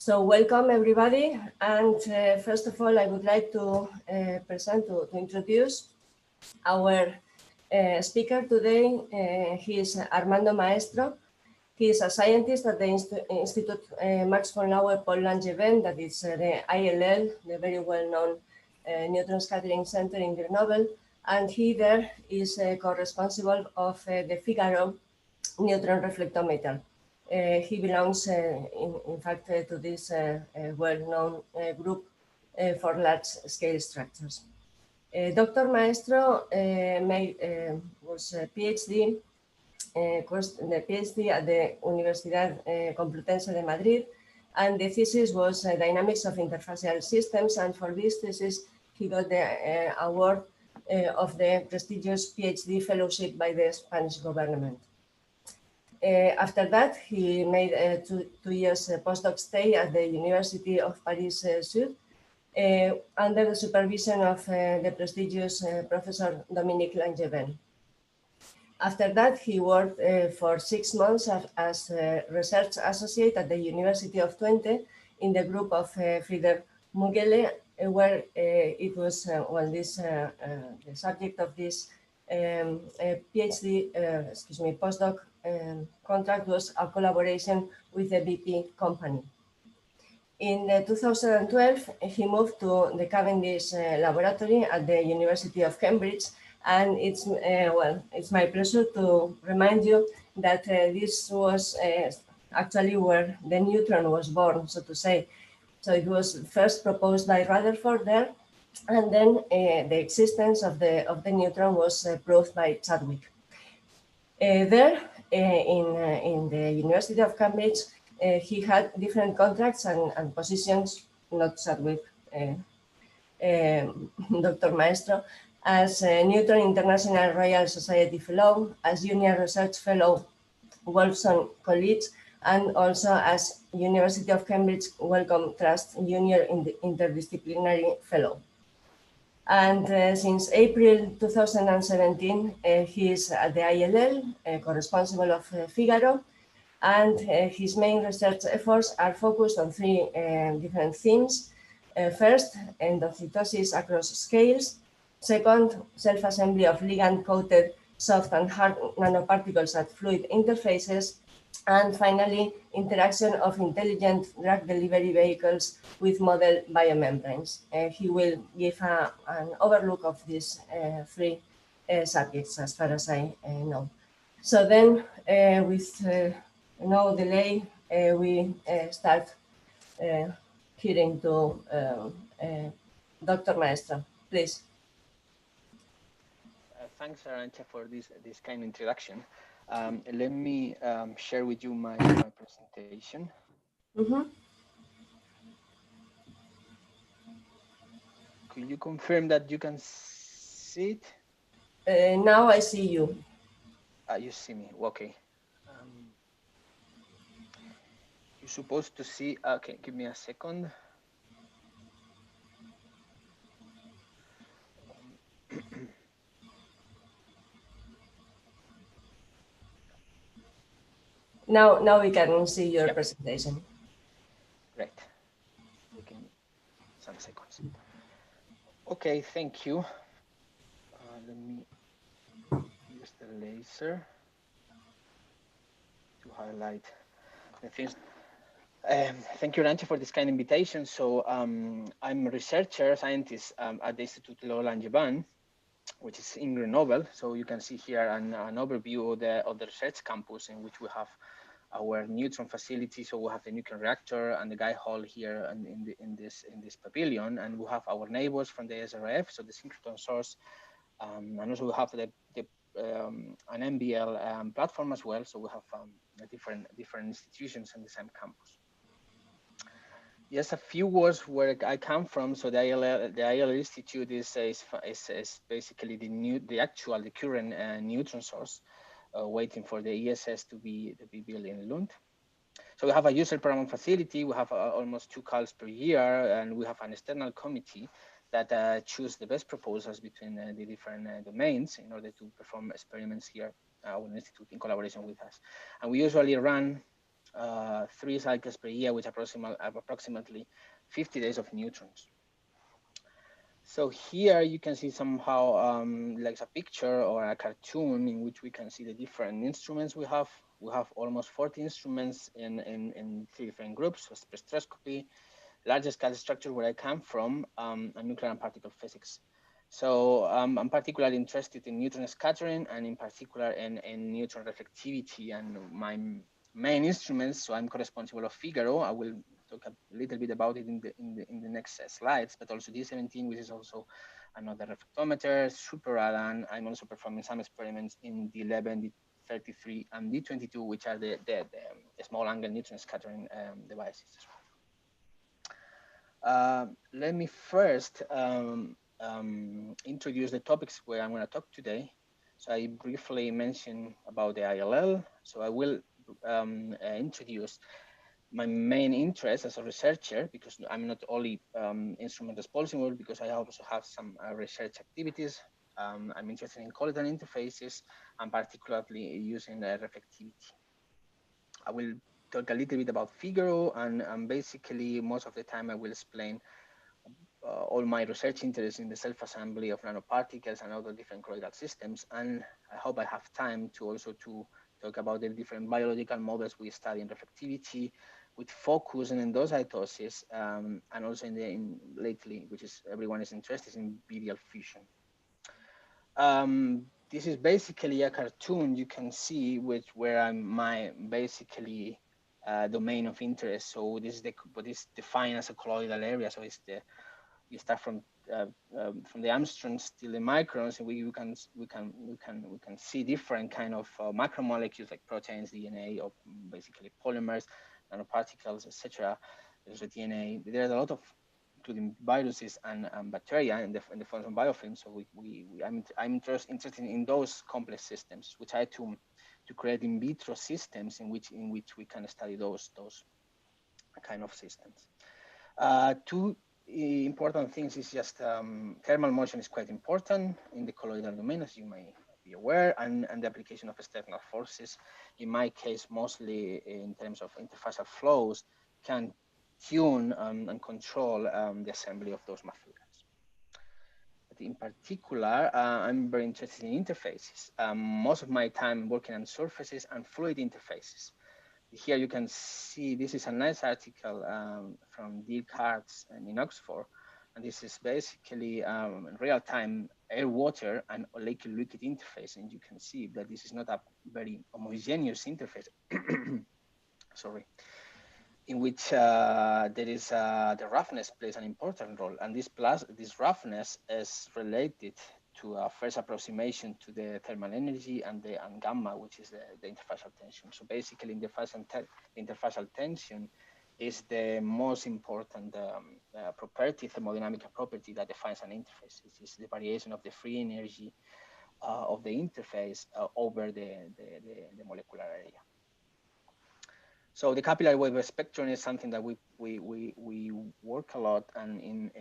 So welcome everybody, and first of all I would like to introduce our speaker today. He is Armando Maestro. He is a scientist at the Institute Max von Laue Paul Langevin, that is the ILL, the very well-known neutron scattering center in Grenoble, and he there is co-responsible of the Figaro neutron reflectometer. He belongs, in fact, to this well-known group for large-scale structures. Dr. Maestro was a PhD, at the Universidad Complutense de Madrid, and the thesis was Dynamics of Interfacial Systems, and for this thesis he got the award of the prestigious PhD fellowship by the Spanish government. After that, he made a two years postdoc stay at the University of Paris Sud under the supervision of the prestigious Professor Dominique Langevin. After that, he worked for 6 months as a research associate at the University of Twente in the group of Frieder Mugele, where it was the subject of this PhD, postdoc contract was a collaboration with the BP company. In 2012, he moved to the Cavendish laboratory at the University of Cambridge, and it's my pleasure to remind you that this was actually where the neutron was born, so to say. So it was first proposed by Rutherford there, and then the existence of the neutron was proved by Chadwick. There, in the University of Cambridge, he had different contracts and positions, not Chadwick, Dr. Maestro, as Newton International Royal Society Fellow, as Junior Research Fellow, Wolfson College, and also as University of Cambridge Wellcome Trust Junior Interdisciplinary Fellow. And since April 2017, he is at the ILL, co-responsible of Figaro, and his main research efforts are focused on three different themes. First, endocytosis across scales. Second, self-assembly of ligand-coated soft and hard nanoparticles at fluid interfaces. And finally, interaction of intelligent drug delivery vehicles with model biomembranes. He will give an overlook of these three subjects as far as I know. So then, with no delay, we start hearing to Dr. Maestro. Please. Thanks, Arantxa, for this kind introduction. Let me share with you my presentation. Mm-hmm. Could you confirm that you can see it? Now I see you. You see me, okay. You're supposed to see, okay, give me a second. Now we can see your presentation. Great. We can some seconds. Okay, thank you. Let me use the laser to highlight the things. Thank you, Arantxa, for this kind invitation. So I'm a researcher, scientist at the Institute Langevin, which is in Grenoble. So you can see here an overview of the research campus in which we have our neutron facility. So we have the nuclear reactor and the guy hall here in this pavilion, and we have our neighbors from the SRF, so the synchrotron source, and also we have an MBL platform as well. So we have different institutions on the same campus. Yes, a few words where I come from. So the ILL Institute is basically the current neutron source, waiting for the ESS to be built in Lund. So we have a user program facility. We have almost 2 calls per year, and we have an external committee that choose the best proposals between the different domains in order to perform experiments here at our institute in collaboration with us. And we usually run 3 cycles per year, which approximately 50 days of neutrons. So here you can see somehow like a picture or a cartoon in which we can see the different instruments we have. We have almost 40 instruments in 3 different groups: spectroscopy, large scale structure where I come from, and nuclear and particle physics. So I'm particularly interested in neutron scattering and in particular in neutron reflectivity, and my main instruments. So I'm co-responsible of Figaro. I will talk a little bit about it in the next slides, but also D17, which is also another reflectometer, super Alan. I'm also performing some experiments in D11, D33, and D22, which are the small angle neutron scattering devices as well. Let me first introduce the topics where I'm going to talk today. So I briefly mentioned about the ILL. So I will introduce my main interest as a researcher, because I'm not only instrument responsible, because I also have some research activities. I'm interested in colloidal interfaces and particularly using reflectivity. I will talk a little bit about Figaro, and basically most of the time I will explain all my research interests in the self-assembly of nanoparticles and other different colloidal systems. And I hope I have time to also to talk about the different biological models we study in reflectivity, with focus on endocytosis, and also in lately, which is everyone is interested in virial fusion. This is basically a cartoon you can see where I'm my basically domain of interest. So this is what is defined as a colloidal area. So it's you start from the angstroms till the microns, and we can see different kind of macromolecules like proteins, DNA, or basically polymers, nanoparticles, etc. There's the DNA. There's a lot of, including viruses and bacteria in the form of biofilm. So I'm interested in those complex systems. We try to create in vitro systems in which we can study those kind of systems. Two important things is just thermal motion is quite important in the colloidal domain, as you may be aware, and the application of external forces. In my case, mostly in terms of interfacial flows, can tune and control the assembly of those materials. But in particular, I'm very interested in interfaces. Most of my time working on surfaces and fluid interfaces. Here you can see, this is a nice article from Dirk Hartz in Oxford. And this is basically real-time air, water, and liquid interface. And you can see that this is not a very homogeneous interface, sorry, in which there is the roughness plays an important role. And this roughness is related to a first approximation to the thermal energy and gamma, which is the interfacial tension. So basically, interfacial tension is the most important property, thermodynamic property that defines an interface. It is the variation of the free energy of the interface over the molecular area. So the capillary wave spectrum is something that we work a lot, and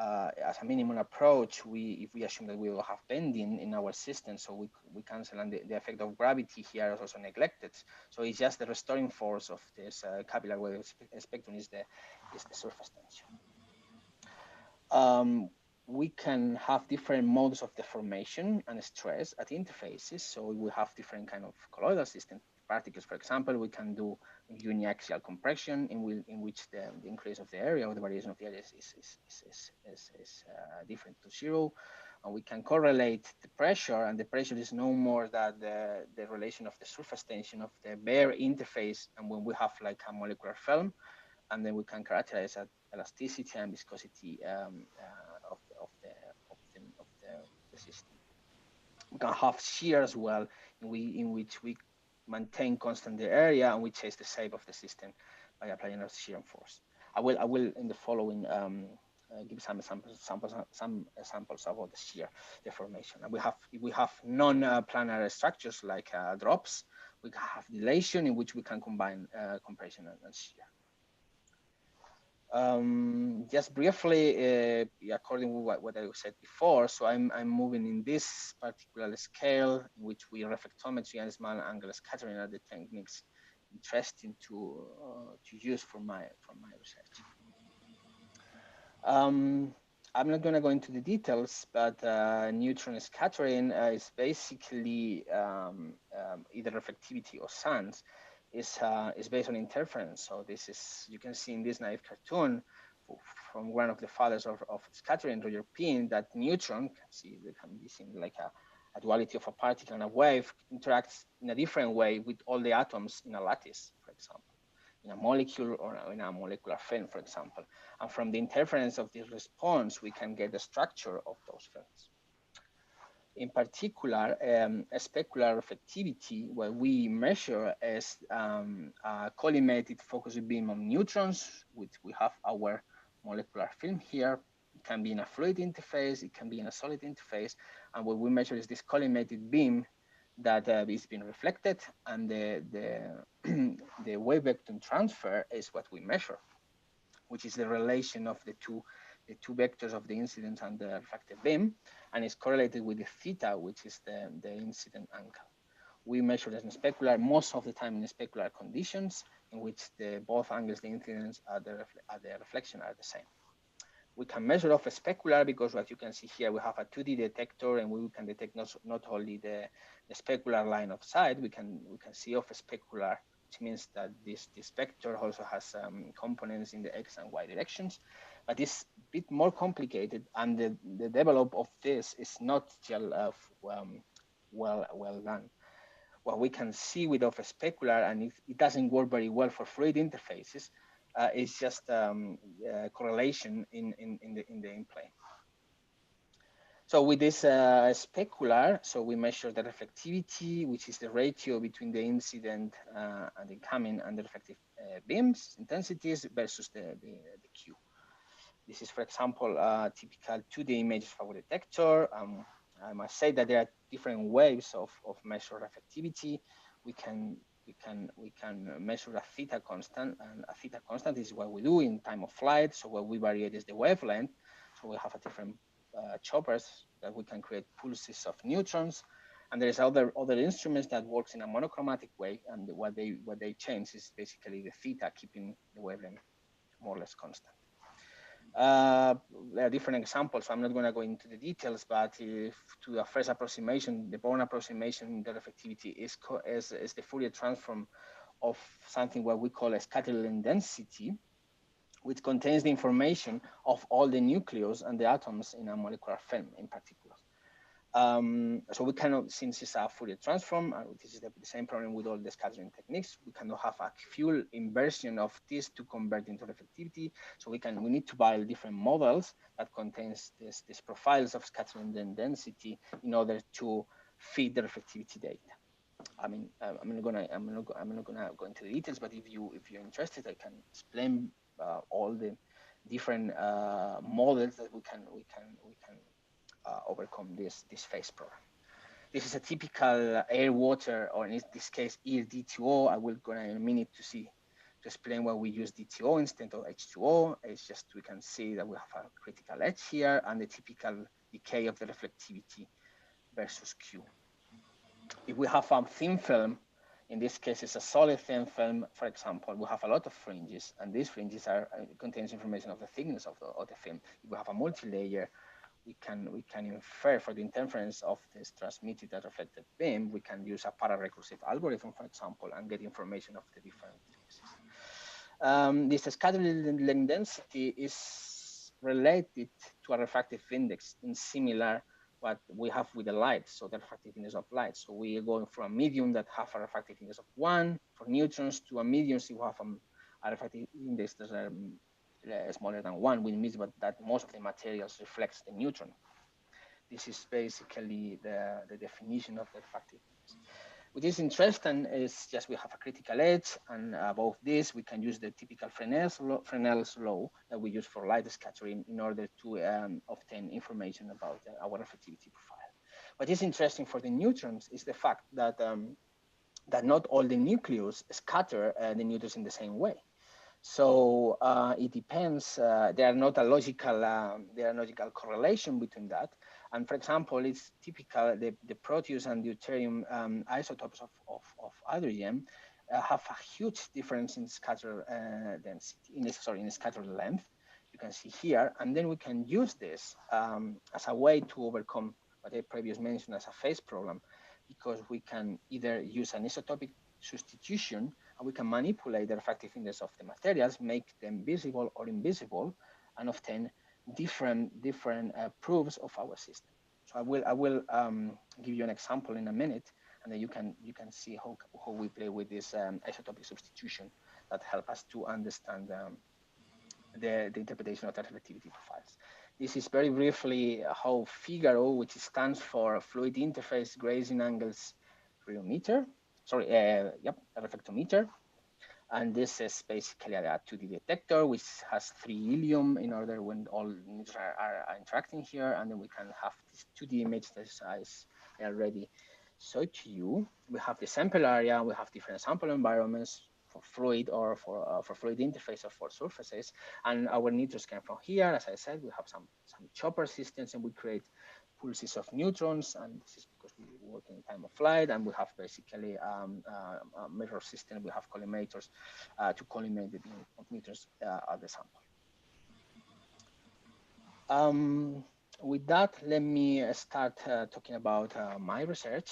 as a minimum approach, if we assume that we will have bending in our system, so we cancel, and the effect of gravity here is also neglected. So it's just the restoring force of this capillary wave spectrum is the surface tension. We can have different modes of deformation and stress at interfaces. So we have different kind of colloidal system particles. For example, we can do uniaxial compression in which the increase of the area or the variation of the area is different to zero. And we can correlate the pressure, and the pressure is no more than the relation of the surface tension of the bare interface, and when we have like a molecular film, and then we can characterize that elasticity and viscosity of the system. We can have shear as well, in which we maintain constant the area, and we change the shape of the system by applying a shear force. I will in the following give some examples about the shear deformation. And if we have non-planar structures like drops, we can have dilation in which we can combine compression and shear. Just briefly, according to what I said before, so I'm moving in this particular scale in which we reflectometry and small angle scattering are the techniques interesting to use for my research. I'm not going to go into the details, but neutron scattering is basically either reflectivity or SANS is based on interference. So this is, you can see in this naive cartoon from one of the fathers of scattering, Roger Pin, that neutron, they can be seen like a duality of a particle and a wave, interacts in a different way with all the atoms in a lattice, for example, in a molecule or in a molecular film, for example. And from the interference of this response, we can get the structure of those films. In particular, specular reflectivity, what we measure is a collimated focused beam of neutrons, which we have our molecular film here. It can be in a fluid interface, it can be in a solid interface, and what we measure is this collimated beam that is being reflected, and the wave vector transfer is what we measure, which is the relation of the two vectors of the incident and the refracted beam, and is correlated with the theta, which is the incident angle. We measure this in specular, most of the time in specular conditions, in which both angles, the incidence and the reflection are the same. We can measure off a specular because, what you can see here, we have a 2D detector, and we can detect not only the specular line of sight, we can see off a specular, which means that this vector also has components in the X and Y directions, but it's a bit more complicated, and the develop of this is not well done. What we can see with off a specular, and it doesn't work very well for fluid interfaces, is just correlation in the in-plane. So with this specular, so we measure the reflectivity, which is the ratio between the incident and the incoming and the reflective beams intensities versus the Q. This is, for example, a typical 2D image for a detector. I must say that there are different ways of measure reflectivity. We can measure a theta constant, and a theta constant is what we do in time of flight. So what we vary is the wavelength. So we have a different choppers that we can create pulses of neutrons, and there's other instruments that works in a monochromatic way, and what they change is basically the theta, keeping the wavelength more or less constant. There are different examples, so I'm not going to go into the details, but to the first approximation, the Born approximation, the reflectivity is the Fourier transform of something what we call a scattering density, which contains the information of all the nucleus and the atoms in a molecular film in particular. So we cannot, since it's a Fourier transform, this is the same problem with all the scattering techniques, we cannot have a full inversion of this to convert into reflectivity. So we need to buy different models that contains these profiles of scattering density in order to feed the reflectivity data. I mean, I'm not gonna go into the details, but if you're interested, I can explain all the different models that we can overcome this phase problem. This is a typical air water, or in this case air D2O. I will go in a minute to explain why we use D2O instead of H2O. It's just we can see that we have a critical edge here and the typical decay of the reflectivity versus Q. If we have a thin film, in this case it's a solid thin film, for example, we have a lot of fringes, and these fringes contains information of the thickness of the film. If we have a multi-layer, we can infer for the interference of this transmitted and reflected beam, we can use a para-recursive algorithm, for example, and get information of the different thicknesses. This scattering length density is related to a refractive index in similar what we have with the light, so the refractive index of light. So we are going from a medium that have a refractive index of 1 for neutrons to a medium so you have a refractive index that are smaller than 1, which means that most of the materials reflects the neutron. This is basically the definition of the refractive index. What is interesting is just we have a critical edge, and above this we can use the typical Fresnel's law that we use for light scattering in order to obtain information about our reflectivity profile. What is interesting for the neutrons is the fact that that not all the nucleus scatter the neutrons in the same way. So it depends. There are not a logical correlation between that. And for example, it's typical the Proteus and deuterium isotopes of hydrogen have a huge difference in scatter density, in scatter length. You can see here, and then we can use this as a way to overcome what I previously mentioned as a phase problem, because we can either use an isotopic substitution, and we can manipulate the refractive index of the materials, make them visible or invisible, and obtain different proofs of our system. So I will give you an example in a minute, and then you can see how we play with this isotopic substitution that help us to understand the interpretation of the reflectivity profiles. This is very briefly how Figaro, which stands for Fluid Interface Grazing Angles Rheometer, a reflectometer. And this is basically a 2D detector, which has 3 helium in order when all neutrons are interacting here. And then we can have this 2D image that I already showed to you. We have the sample area, we have different sample environments for fluid or for fluid interface or for surfaces. And our neutrons come from here. As I said, we have some chopper systems, and we create pulses of neutrons, and this is because we work in time of flight, and we have basically a mirror system. We have collimators to collimate the beam of neutrons at the sample. With that, let me start talking about my research.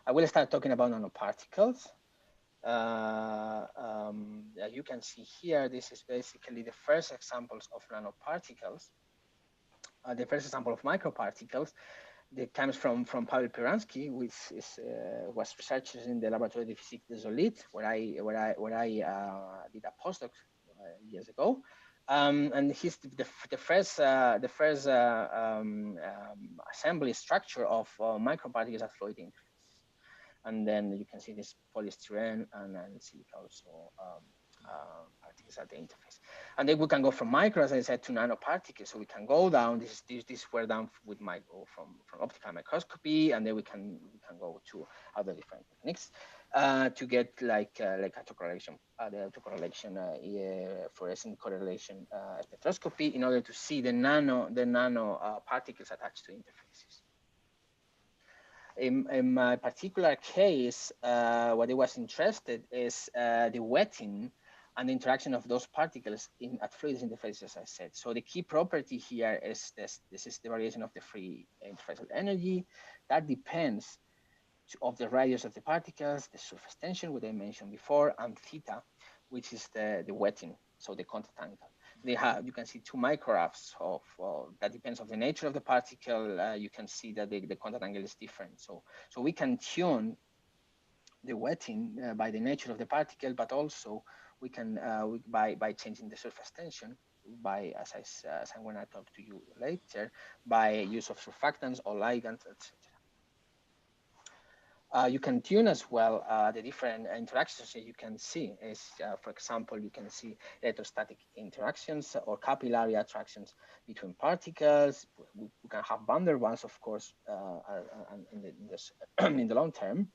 I will start talking about nanoparticles. As you can see here, this is basically the first examples of nanoparticles. The first example of microparticles that comes from Pavel Piransky, which was researchers in the Laboratoire de Physique des Solides, where I did a postdoc years ago. And he's the first assembly structure of microparticles at fluid interface. And then you can see this polystyrene and silica also particles at the interface. And then we can go from micro, as I said, to nanoparticles. So we can go down. This were done with from optical microscopy, and then we can go to other different techniques to get like autocorrelation, the autocorrelation fluorescent correlation spectroscopy in order to see the nano particles attached to interfaces. In my particular case, what I was interested is the wetting and the interaction of those particles at fluid interfaces, as I said. So the key property here is this is the variation of the free interfacial energy. That depends of the radius of the particles, the surface tension, which I mentioned before, and theta, which is the wetting, so the contact angle. You can see 2 micrographs of that depends on the nature of the particle. You can see that the contact angle is different. So we can tune the wetting by the nature of the particle, but also we can by changing the surface tension, by as I'm going to talk to you later, by use of surfactants or ligands, etc. You can tune as well the different interactions that you can see. For example, you can see electrostatic interactions or capillary attractions between particles. We can have van der Waals, of course, in the long term. We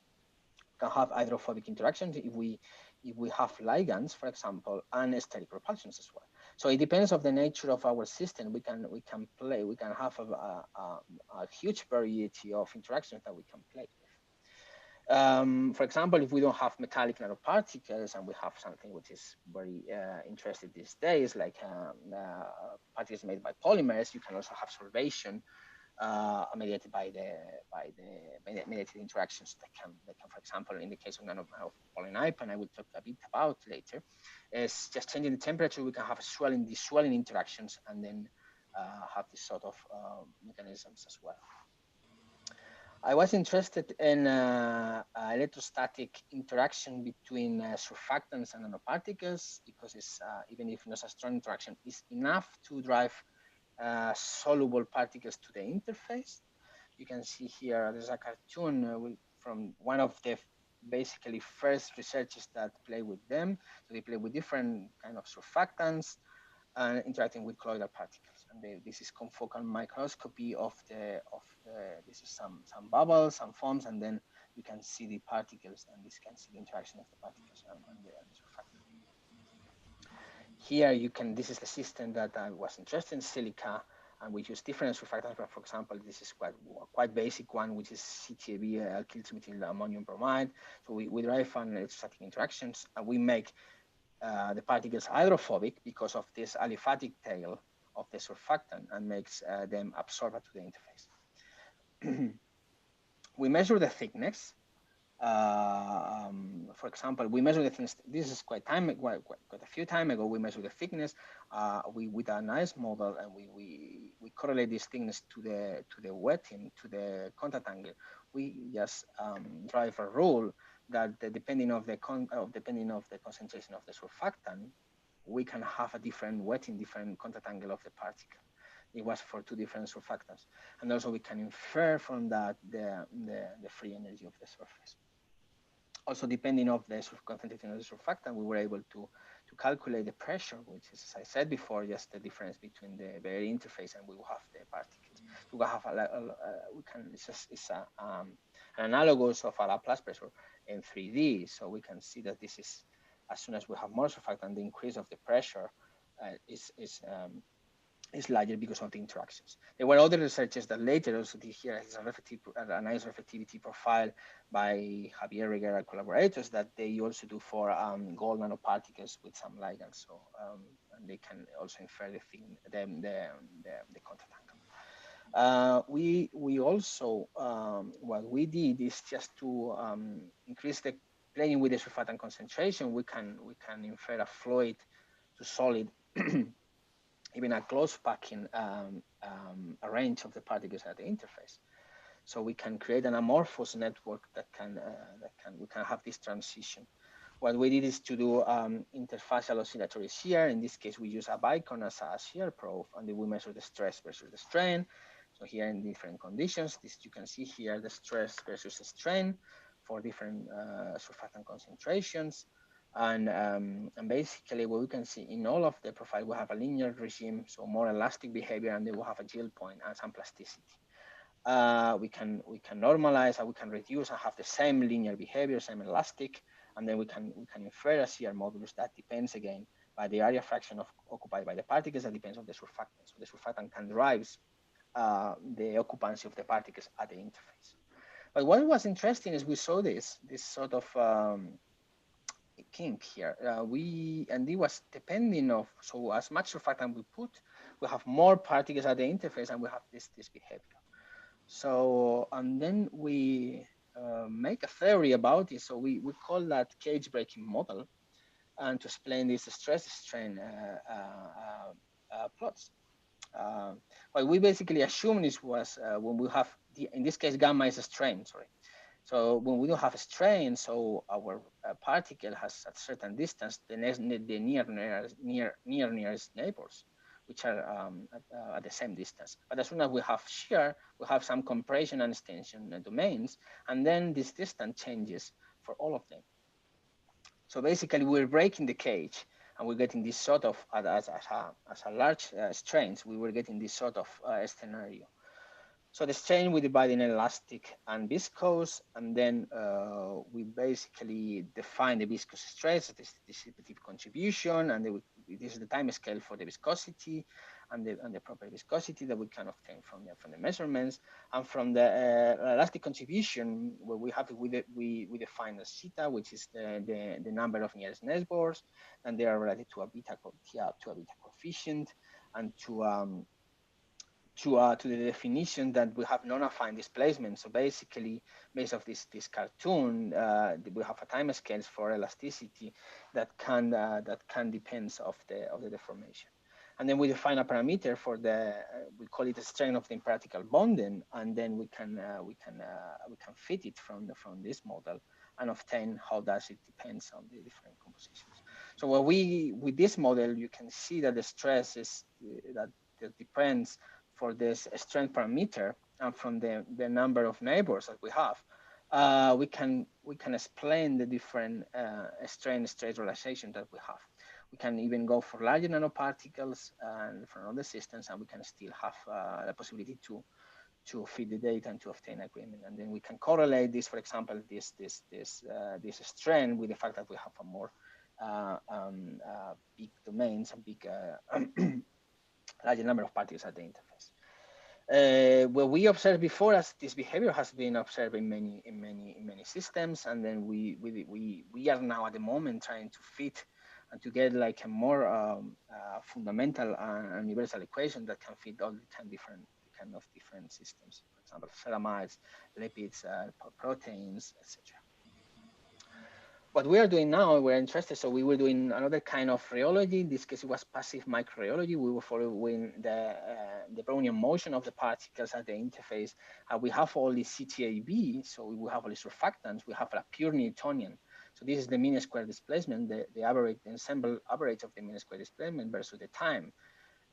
can have hydrophobic interactions if we have ligands, for example, and steric repulsions as well. So it depends on the nature of our system. We can have a huge variety of interactions that we can play with. For example, if we don't have metallic nanoparticles and we have something which is very interesting these days, like particles made by polymers, you can also have solvation mediated by the mediated interactions that can, for example, in the case of nanopolynipe, I will talk a bit about later, is just changing the temperature. We can have these swelling interactions, and then have this sort of mechanisms as well. I was interested in electrostatic interaction between surfactants and nanoparticles, because it's, even if not a strong interaction, is enough to drive soluble particles to the interface. You can see here, there's a cartoon from one of the basically first researchers that play with them. So they play with different kind of surfactants and interacting with colloidal particles. And this is confocal microscopy of this is some bubbles, some foams, and then we can see the particles, and this can see the interaction of the particles and the surfactant. Here you can, this is the system that I was interested in, silica, and we use different surfactants. But for example, this is quite basic one, which is CTAB, alkyl ammonium bromide. So we derive an electrostatic interactions, and we make the particles hydrophobic because of this aliphatic tail of the surfactant, and makes them absorb to the interface. We measure the thickness. For example, we measure the thickness. This is quite a few time ago. We measure the thickness with a nice model, and we correlate this thickness to the wetting, to the contact angle. We just drive a rule that depending of the concentration of the surfactant, we can have a different wetting, different contact angle of the particle. It was for two different surfactants, and also we can infer from that the free energy of the surface. Also, depending of the concentration of the surfactant, we were able to calculate the pressure, which is, as I said before, just the difference between the very interface, and we will have the particles. So we have it's an analogous of a Laplace pressure in 3D. So we can see that this is, as soon as we have more surfactant, the increase of the pressure is larger because of the interactions. There were other researchers that later also did here a nice reflectivity profile by Javier Reguera and collaborators that they also do for gold nanoparticles with some ligands. So and they can also infer the contact angle. We also what we did is just to increase the playing with the surfactant concentration. We can infer a fluid to solid. Even a close packing range of the particles at the interface. So we can create an amorphous network that we can have this transition. What we did is to do interfacial oscillatory shear. In this case, we use a bicon as a shear probe, and then we measure the stress versus the strain. So here in different conditions, this you can see here the stress versus the strain for different surfactant concentrations. And basically what we can see in all of the profile, we have a linear regime, so more elastic behavior, and then we have a yield point and some plasticity. We can normalize, and we can reduce and have the same linear behavior, same elastic, and then we can infer a shear modulus that depends again by the area fraction occupied by the particles, that depends on the surfactant. So the surfactant can drive the occupancy of the particles at the interface. But what was interesting is we saw this sort of kink here. And it was depending of, so as much surfactant we put, we have more particles at the interface, and we have this behavior. So, and then we make a theory about it. So we call that cage breaking model, and to explain this stress strain plots. What we basically assumed is was when we have in this case gamma is a strain, sorry. So when we don't have a strain, so our particle has at a certain distance the nearest neighbors, which are at the same distance. But as soon as we have shear, we have some compression and extension domains, and then this distance changes for all of them. So basically, we're breaking the cage, and we're getting this sort of as a large strains. We were getting this sort of scenario. So the strain we divide in elastic and viscous, and then we basically define the viscous stress, the dissipative contribution, and this is the time scale for the viscosity and the proper viscosity that we can obtain from the measurements. And from the elastic contribution, where we have we define as theta, which is the number of nearest neighbors, and they are related to a beta coefficient, and to the definition that we have non-affine displacement. So basically, based off this cartoon, we have a time scales for elasticity that can depends of the deformation. And then we define a parameter for we call it the strength of the impractical bonding, and then we can fit it from this model and obtain how does it depends on the different compositions. So with this model, you can see that the stress is that depends for this strength parameter and from the number of neighbors that we have. We can explain the different strain-stress relations that we have. We can even go for larger nanoparticles and for other systems, and we can still have the possibility to feed the data and to obtain agreement. And then we can correlate this, for example, this strand with the fact that we have a more big domains and big larger number of particles at the interface. What we observed before, as this behavior has been observed in many systems, and then we are now at the moment trying to fit and to get like a more fundamental and universal equation that can fit all the kind of different systems. For example, ceramides, lipids, proteins, etc. What we are doing now, we're interested. So we were doing another kind of rheology. In this case, it was passive microrheology. We were following the Brownian motion of the particles at the interface. We have all these CTAB, so we have all these surfactants. We have a pure Newtonian. So this is the mean square displacement, the average, the ensemble average of the mean square displacement versus the time.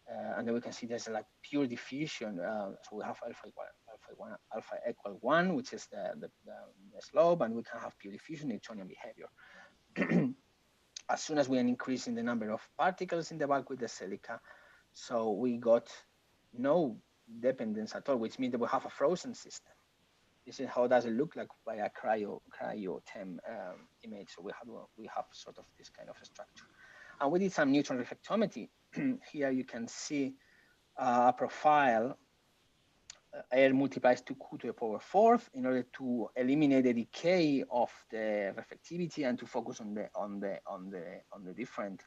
And then we can see there's like pure diffusion. So we have alpha equal 1, which is the slope, and we can have pure diffusion Newtonian behavior. As soon as we are increasing the number of particles in the bulk with the silica, so we got no dependence at all, which means that we have a frozen system. This is how does it look like by a cryo-TEM image. So we have sort of this kind of a structure. And we did some neutron reflectometry. Here you can see a profile. Air multiplies to Q to the power 4th in order to eliminate the decay of the reflectivity and to focus on the different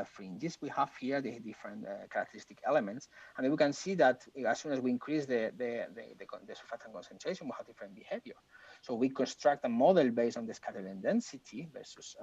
fringes. We have here the different characteristic elements, and we can see that as soon as we increase the surfactant concentration, we have different behavior. So we construct a model based on the scattering density versus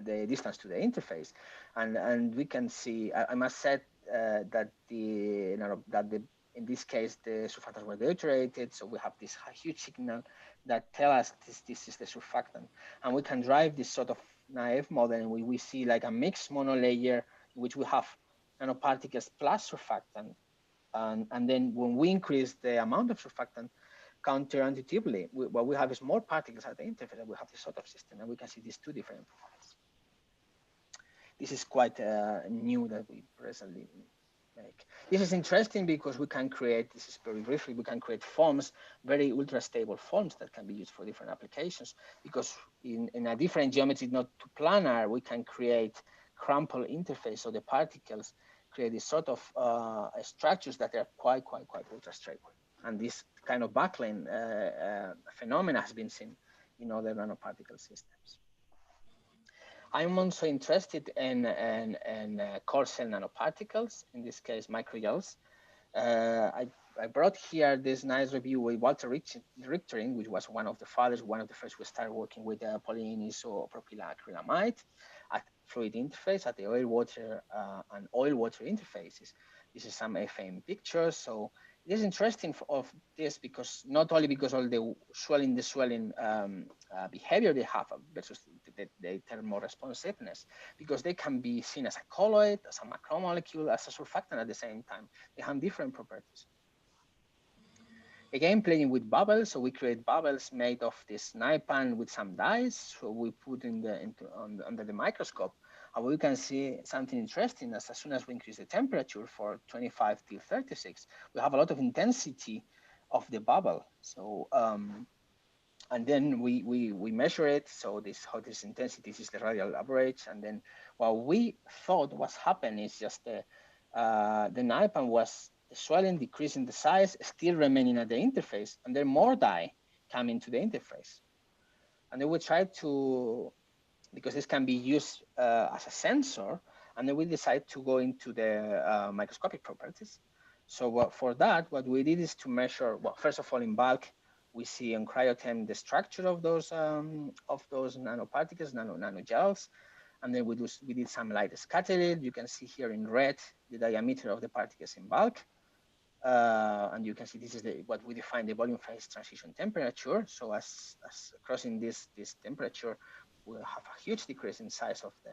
the distance to the interface, and we can see. I must say that in this case the surfactants were deuterated, so we have this huge signal that tell us this is the surfactant, and we can drive this sort of naive model, and we see like a mixed monolayer in which we have nanoparticles plus surfactant, and then when we increase the amount of surfactant, counterintuitively, what we have is more particles at the interface, and we have this sort of system, and we can see these two different profiles. This is quite new that we presently make. This is interesting because we can create, this is very briefly, we can create forms, very ultra stable forms that can be used for different applications, because in a different geometry, not to planar, we can create crumple interface, so the particles create this sort of structures that are quite ultra stable. And this kind of buckling phenomena has been seen in other nanoparticle systems. I'm also interested in core cell nanoparticles, in this case, microgels. I brought here this nice review with Walter Richtering, which was one of the fathers, one of the first who started working with polyisopropyl-acrylamide at fluid interface, at the oil-water and oil-water interfaces. This is some FM pictures. So it is interesting of this because not only because all the swelling behavior they have versus the thermoresponsiveness, because they can be seen as a colloid, as a macromolecule, as a surfactant at the same time. They have different properties. Again, playing with bubbles. So we create bubbles made of this naipan with some dyes. So we put under the microscope. And we can see something interesting as soon as we increase the temperature for 25 till 36, we have a lot of intensity of the bubble. So, and then we measure it. So how this intensity is the radial average. And then what we thought was happening is just the naipan was the swelling decreasing the size, still remaining at the interface, and then more dye coming to the interface. And then we tried to, because this can be used as a sensor, and then we decided to go into the microscopic properties. So for that, what we did is to measure, well, first of all, in bulk, we see on cryo-TEM the structure of those nanoparticles, nanogels, and then we did some light scattering. You can see here in red the diameter of the particles in bulk. And you can see this is what we define the volume phase transition temperature. So as crossing this temperature, we'll have a huge decrease in size of the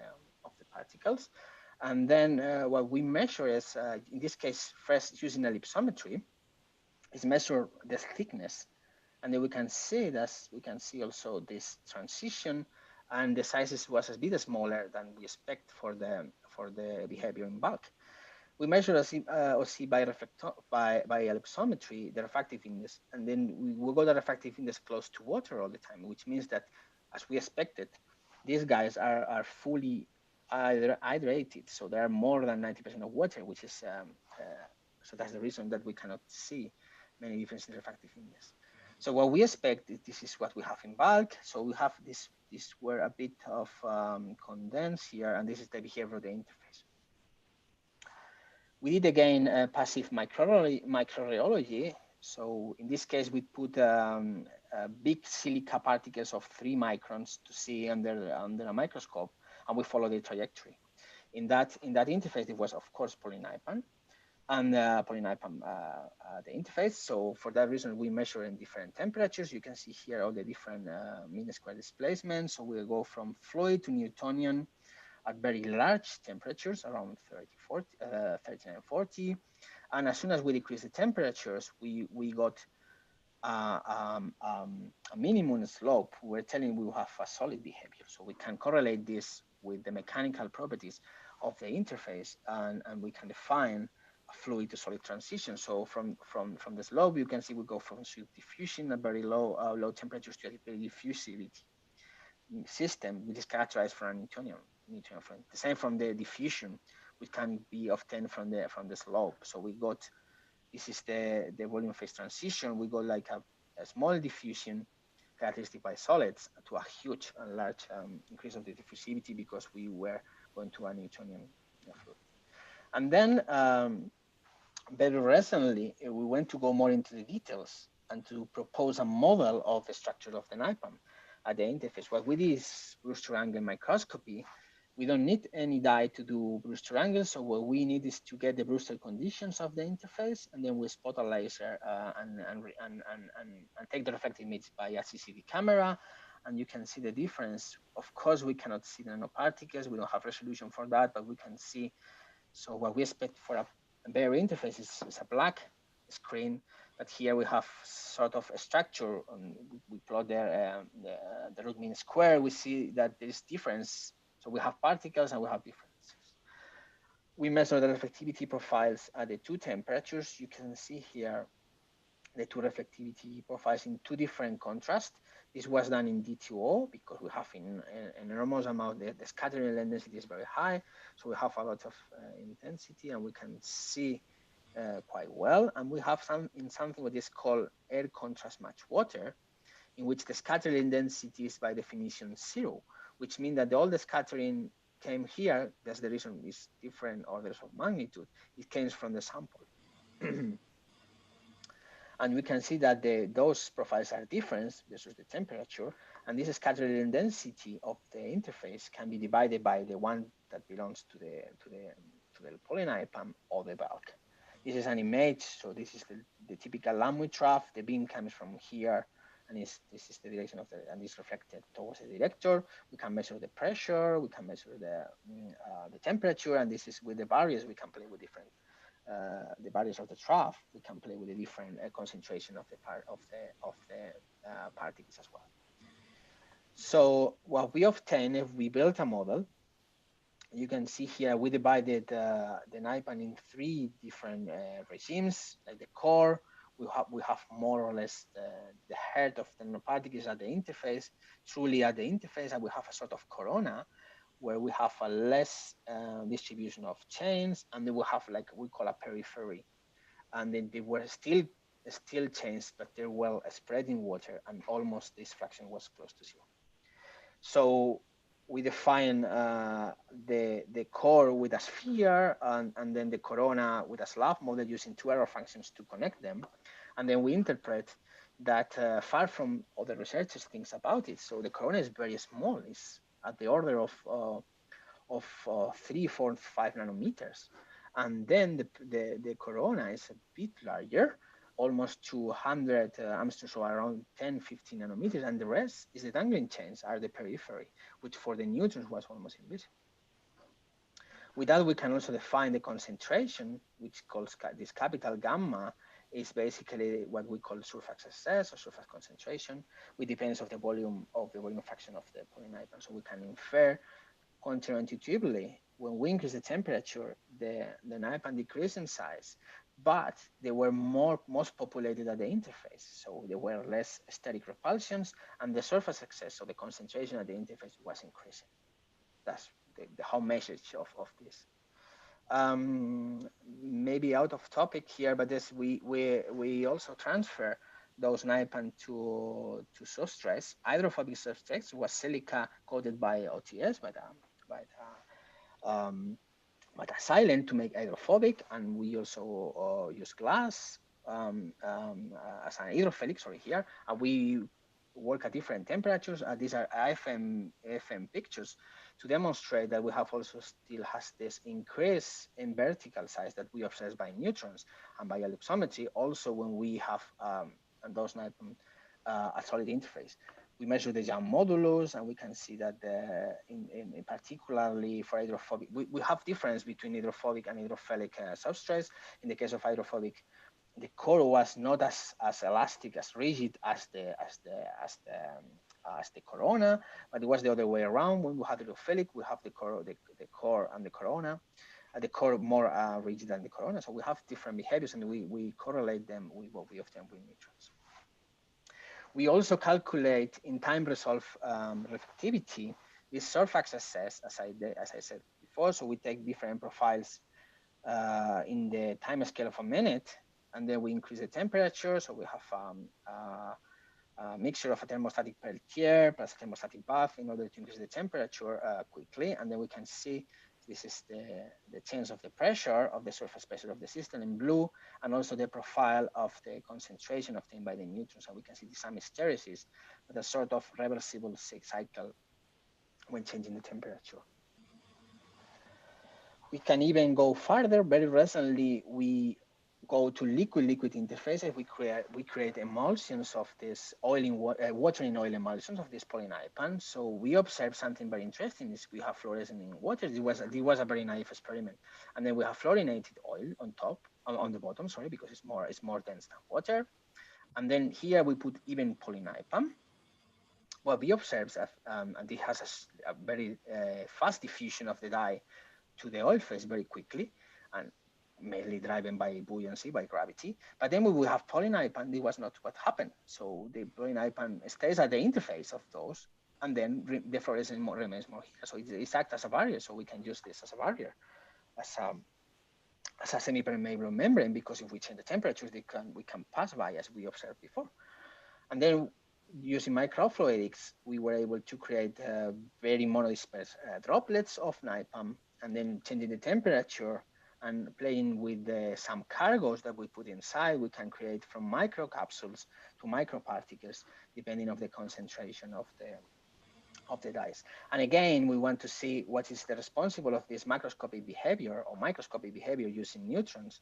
particles. And then what we measure is, in this case, first using ellipsometry, is measure the thickness. And then we can see also this transition, and the sizes was a bit smaller than we expect for the for the behavior in bulk. We measure OC by ellipsometry, the refractive index, and then we will go the refractive index close to water all the time, which means that, as we expected, these guys are fully hydrated, so they are more than 90% of water, which is so that's the reason that we cannot see many differences in refractive index. So what we expect is this is what we have in bulk. So we have this were a bit of condensed here, and this is the behavior of the interface. We did again passive microreology. So in this case, we put big silica particles of 3 microns to see under a microscope, and we follow the trajectory. In that interface, it was of course polynipan, and polynipan the interface. So for that reason, we measure in different temperatures. You can see here all the different mean square displacements. So we'll go from fluid to Newtonian at very large temperatures, around 39, 40. And as soon as we decrease the temperatures, we got a minimum slope. We're telling we have a solid behavior. So we can correlate this with the mechanical properties of the interface, and we can define a fluid to solid transition. So from the slope, you can see we go from sweep diffusion at very low temperatures to a very diffusivity system, which is characterized from a Newtonian frame. The same from the diffusion, which can be obtained from the slope. So we got, this is the volume phase transition. We got like a small diffusion characteristic by solids to a huge and large increase of the diffusivity, because we were going to a Newtonian fluid. And then very recently, we went to go more into the details and to propose a model of the structure of the NIPAM at the interface. What we did is Brewster angle microscopy. We don't need any dye to do Brewster angles. So what we need is to get the Brewster conditions of the interface, and then we spot a laser and take the reflected image by a CCD camera. And you can see the difference. Of course, we cannot see the nanoparticles. We don't have resolution for that, but we can see. So what we expect for a barrier interface is a black screen, but here we have sort of a structure. We plot there the root mean square. We see that there is difference. So we have particles and we have differences. We measure the reflectivity profiles at the 2 temperatures. You can see here the 2 reflectivity profiles in 2 different contrasts. This was done in D2O because we have an enormous amount, the scattering density is very high. So we have a lot of intensity, and we can see quite well. And we have something what is called air contrast match water, in which the scattering density is by definition 0, which means that all the scattering came here. That's the reason it's different orders of magnitude. It came from the sample. And we can see that those profiles are different versus the temperature. And this scattering density of the interface can be divided by the one that belongs to the polyNIPAM or the bulk. This is an image. So this is the typical Lamouille trough. The beam comes from here, and this is the direction of and is reflected towards the director. We can measure the pressure. We can measure the temperature, and this is with the barriers. We can play with different. The barriers of the trough, we can play with a different concentration of the particles as well. So what we obtain if we built a model, you can see here we divided the NIPAM in 3 different regimes, like the core. We have more or less the head of the nanoparticles at the interface, truly at the interface, and we have a sort of corona, where we have a less distribution of chains, and then we have like we call a periphery, and then they were still chains, but they're well spread in water, and almost this fraction was close to 0. So we define the core with a sphere, and then the corona with a slab model using 2 error functions to connect them, and then we interpret that far from other researchers thinks about it. So the corona is very small. It's at the order of 3, 4, 5 nanometers. And then the corona is a bit larger, almost 200 Armstrong, so around 10, 15 nanometers. And the rest is the dangling chains are the periphery, which for the neutrons was almost invisible. With that, we can also define the concentration, which calls this capital gamma is basically what we call surface excess or surface concentration, which depends on the volume fraction of the polyNIPAM. So we can infer counterintuitively, when we increase the temperature, the NIPAN decreased in size, but they were most populated at the interface. So there were less static repulsions, and the surface excess, so the concentration at the interface was increasing. That's the whole message of this. Maybe out of topic here, but this we also transfer those NIPAN to substrates. Hydrophobic substrates was silica coated by OTS, by a silent to make hydrophobic, and we also use glass as an hydrophilic. Sorry, here, and we work at different temperatures. These are FM pictures to demonstrate that we have also still has this increase in vertical size that we observe by neutrons and by ellipsometry. Also, when we have those a solid interface, we measure the Young modulus, and we can see that in particularly for hydrophobic, we have difference between hydrophobic and hydrophilic substrates. In the case of hydrophobic, the core was not as elastic, as rigid as the corona, but it was the other way around. When we have hydrophilic, we have the core and the corona. The core more rigid than the corona. So we have different behaviors, and we correlate them with what we obtain with neutrons. We also calculate in time resolve reflectivity this surface excess, as I said before. So we take different profiles in the time scale of a minute, and then we increase the temperature. So we have a mixture of a thermostatic Peltier plus a thermostatic bath in order to increase the temperature quickly. And then we can see this is the change of the pressure of the surface pressure of the system in blue, and also the profile of the concentration obtained by the neutrons. And we can see some hysteresis, but a sort of reversible cycle when changing the temperature. We can even go further. Very recently, we go to liquid-liquid interfaces. We create emulsions of this water in oil emulsions of this polynipan. So we observe something very interesting. Is we have fluorescent in water. It was a very naive experiment, and then we have fluorinated oil on top, on the bottom. Sorry, because it's more dense than water. And then here we put even polynipan. What we observe, and it has a very fast diffusion of the dye to the oil phase very quickly, and mainly driven by buoyancy, by gravity. But then we will have polynipan. This was not what happened. So the polynipan stays at the interface of those, and then the fluorescence remains more here. So it acts as a barrier. So we can use this as a barrier, as a semi-permeable membrane, because if we change the temperatures, we can pass by, as we observed before. And then using microfluidics, we were able to create very monodispersed droplets of NIPAM, and then changing the temperature and playing with some cargoes that we put inside, we can create from microcapsules to microparticles, depending on the concentration of the dyes. And again, we want to see what is the responsible of this macroscopic behavior or microscopic behavior using neutrons.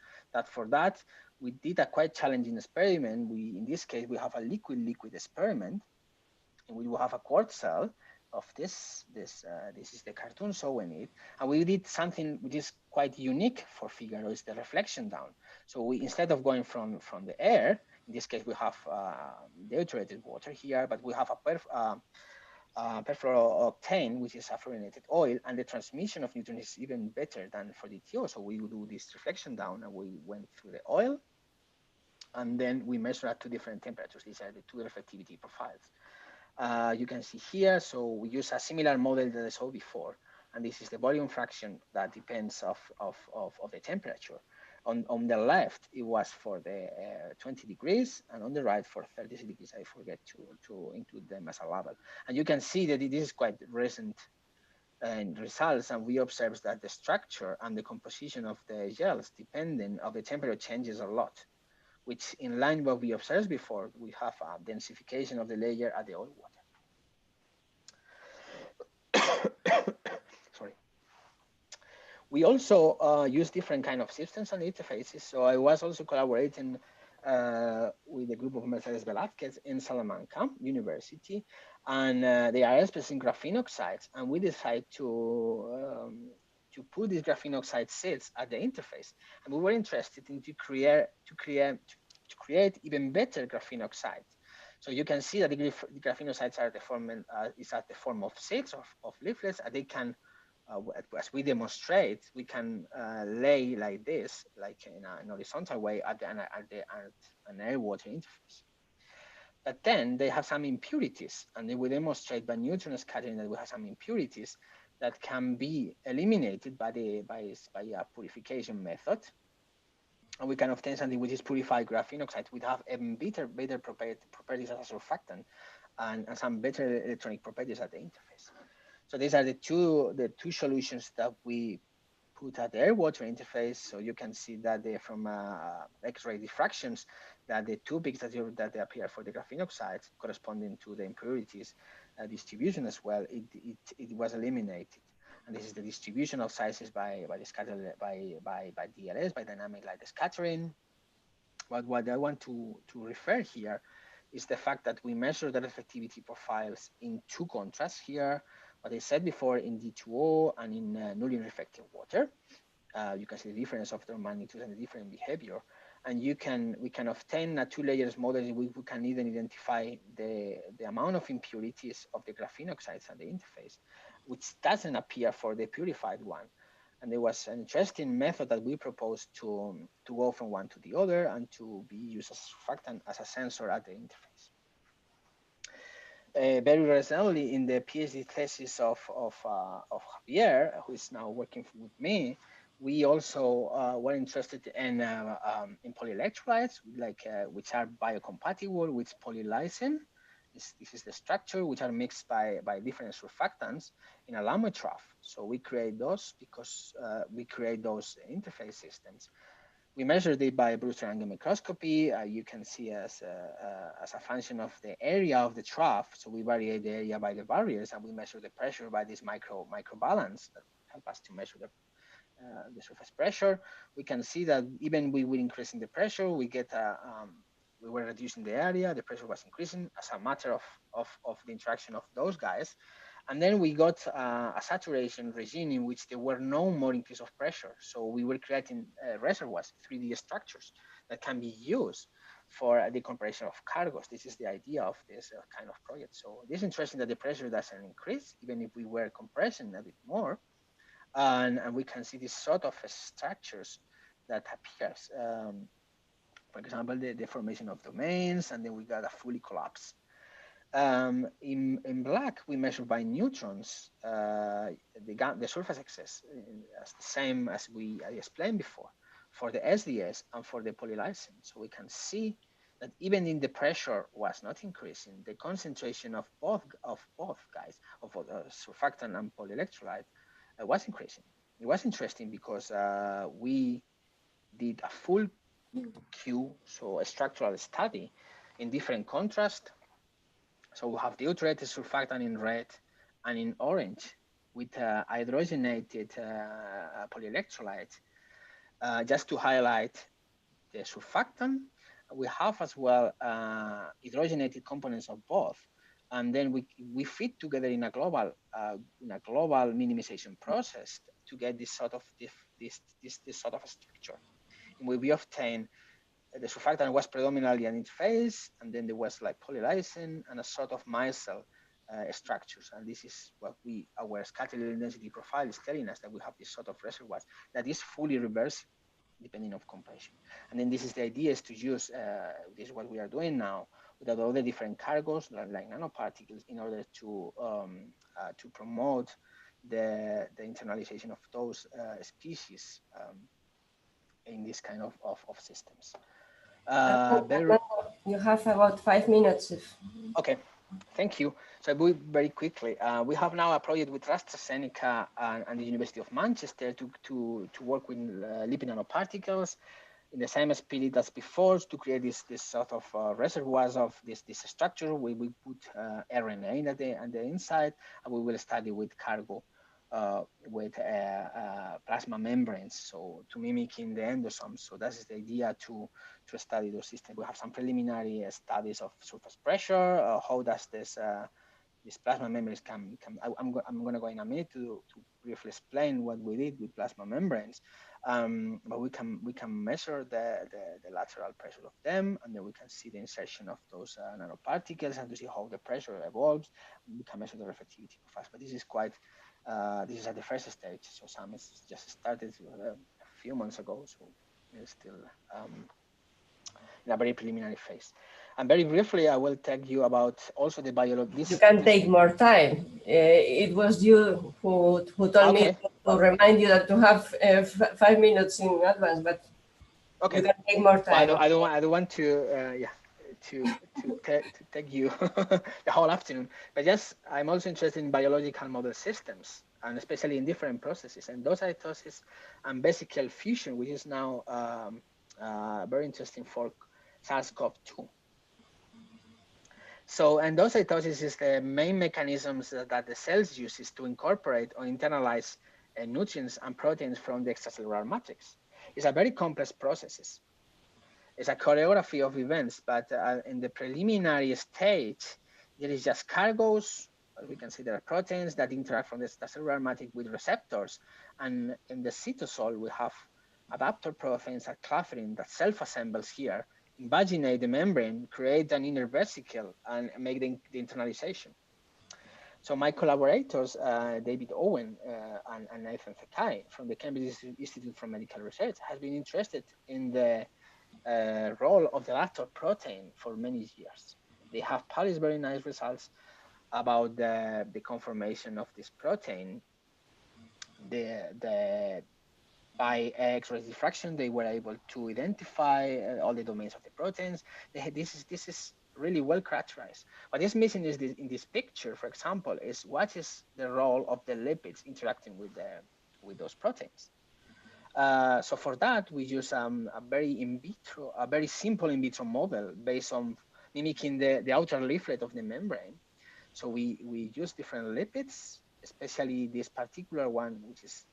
For that, we did a quite challenging experiment. In this case, we have a liquid-liquid experiment, and we will have a quartz cell of this. This is the cartoon showing it. And we did something which is quite unique for Figaro, is the reflection down. So instead of going from the air, in this case, we have deuterated water here, but we have a perfluorooctane, which is a fluorinated oil, and the transmission of neutrons is even better than for the TO. So we do this reflection down, and we went through the oil, and then we measure at 2 different temperatures. These are the 2 reflectivity profiles. You can see here, so we use a similar model that I saw before, and this is the volume fraction that depends of the temperature. On the left, it was for the 20 degrees, and on the right for 30 degrees. I forget to include them as a label. And you can see that this is quite recent results, and we observe that the structure and the composition of the gels, depending on the temperature, changes a lot, which in line with what we observed before, we have a densification of the layer at the oil water. Sorry. We also use different kind of systems and interfaces. So I was also collaborating with a group of Mercedes Velázquez in Salamanca University, and they are experts in graphene oxides, and we decided to put these graphene oxide seeds at the interface, and we were interested in to create even better graphene oxides. So you can see that the graphene oxides are at the form of seeds of leaflets, and they can as we demonstrate, we can lay like this, like in an horizontal way at an air-water interface. But then they have some impurities, and they will demonstrate by neutron scattering that we have some impurities that can be eliminated by a purification method. And we can obtain something which is purified graphene oxide. We have even better properties as a surfactant and some better electronic properties at the interface. So these are the two solutions that we put at the air-water interface. So you can see that from X-ray diffractions, that the two peaks that appear for the graphene oxides corresponding to the impurities distribution as well, it was eliminated. And this is the distribution of sizes by DLS, by dynamic light scattering. But what I want to refer here is the fact that we measure the reflectivity profiles in two contrasts here, what I said before, in D2O and in nulling reflecting water. You can see the difference of their magnitude and the different behavior. And we can obtain a two layers model in which we can even identify the amount of impurities of the graphene oxides at the interface, which doesn't appear for the purified one. And there was an interesting method that we proposed to go from one to the other and to be used as a surfactant, as a sensor at the interface. Very recently, in the PhD thesis of Javier, who is now working with me, we also were interested in polyelectrolytes, which are biocompatible with polylysine. This is the structure, which are mixed by different surfactants in a Lamy trough. So we create those because we create those interface systems. We measured it by Brewster angle microscopy. You can see as a function of the area of the trough. So we vary the area by the barriers, and we measure the pressure by this microbalance that help us to measure the surface pressure. We can see that even we were increasing the pressure, we were reducing the area, the pressure was increasing as a matter of the interaction of those guys. And then we got a saturation regime in which there were no more increase of pressure. So we were creating reservoirs, 3D structures that can be used for the compression of cargoes. This is the idea of this kind of project. So it is interesting that the pressure doesn't increase, even if we were compressing a bit more. And we can see this sort of structures that appears. For example, the formation of domains, and then we got a fully collapse. In black, we measure by neutrons the surface excess, as the same as I explained before, for the SDS and for the polylysine. So we can see that even in the pressure was not increasing, the concentration of both guys, of surfactant and polyelectrolyte, was increasing. It was interesting because we did a full Q, so a structural study in different contrast. So we have deuterated surfactant in red and in orange with hydrogenated polyelectrolyte. Just to highlight the surfactant, we have as well hydrogenated components of both, and then we fit together in a global minimization process to get this sort of structure. And we obtain the surfactant was predominantly an interface, and then there was like polylysine and a sort of micelle structures. And this is what our scattering density profile is telling us, that we have this sort of reservoirs that is fully reversible depending on compression. And then this is the idea, is to use, this is what we are doing now, with all the different cargoes, like nanoparticles, in order to promote the internalization of those species in this kind of systems. You have about 5 minutes. Okay, thank you. So I will very quickly. We have now a project with AstraZeneca and the University of Manchester to work with lipid nanoparticles in the same spirit as before, to create this sort of reservoirs of this structure. We put RNA at the inside, and we will study with cargo with plasma membranes, so to mimicking the endosomes. So that is the idea to study those systems. We have some preliminary studies of surface pressure. How does this plasma membranes can I'm going to go in a minute to briefly explain what we did with plasma membranes. But we can measure the lateral pressure of them, and then we can see the insertion of those nanoparticles and to see how the pressure evolves. We can measure the reflectivity profiles, but this is quite This is at the first stage, so some is just started a few months ago, so it's still in a very preliminary phase. And very briefly, I will tell you about also the biology. You can take more time. It was you who told me to remind you that to have 5 minutes in advance, but okay, you can take more time. Well, I don't want to to take you the whole afternoon, but yes, I'm also interested in biological model systems, and especially in different processes, endocytosis and vesicle fusion, which is now very interesting for SARS-CoV-2. So endocytosis is the main mechanisms that the cells uses to incorporate or internalize nutrients and proteins from the extracellular matrix. It's a very complex process. It's a choreography of events, but in the preliminary stage, there is just cargoes. We can see there are proteins that interact from the extracellular matrix with receptors. And in the cytosol, we have adaptor proteins at Clathrin that self-assembles here, invaginate the membrane, create an inner vesicle, and make the internalization. So my collaborators, David Owen and Nathan Fekai from the Cambridge Institute for Medical Research, has been interested in the role of the adaptor protein for many years. They have published very nice results about the conformation of this protein. By X-ray diffraction, they were able to identify all the domains of the proteins. This is really well characterized. What is missing is in this picture, for example, is what is the role of the lipids interacting with those proteins. So for that, we use a very simple in vitro model based on mimicking the outer leaflet of the membrane. So we use different lipids, especially this particular one, which is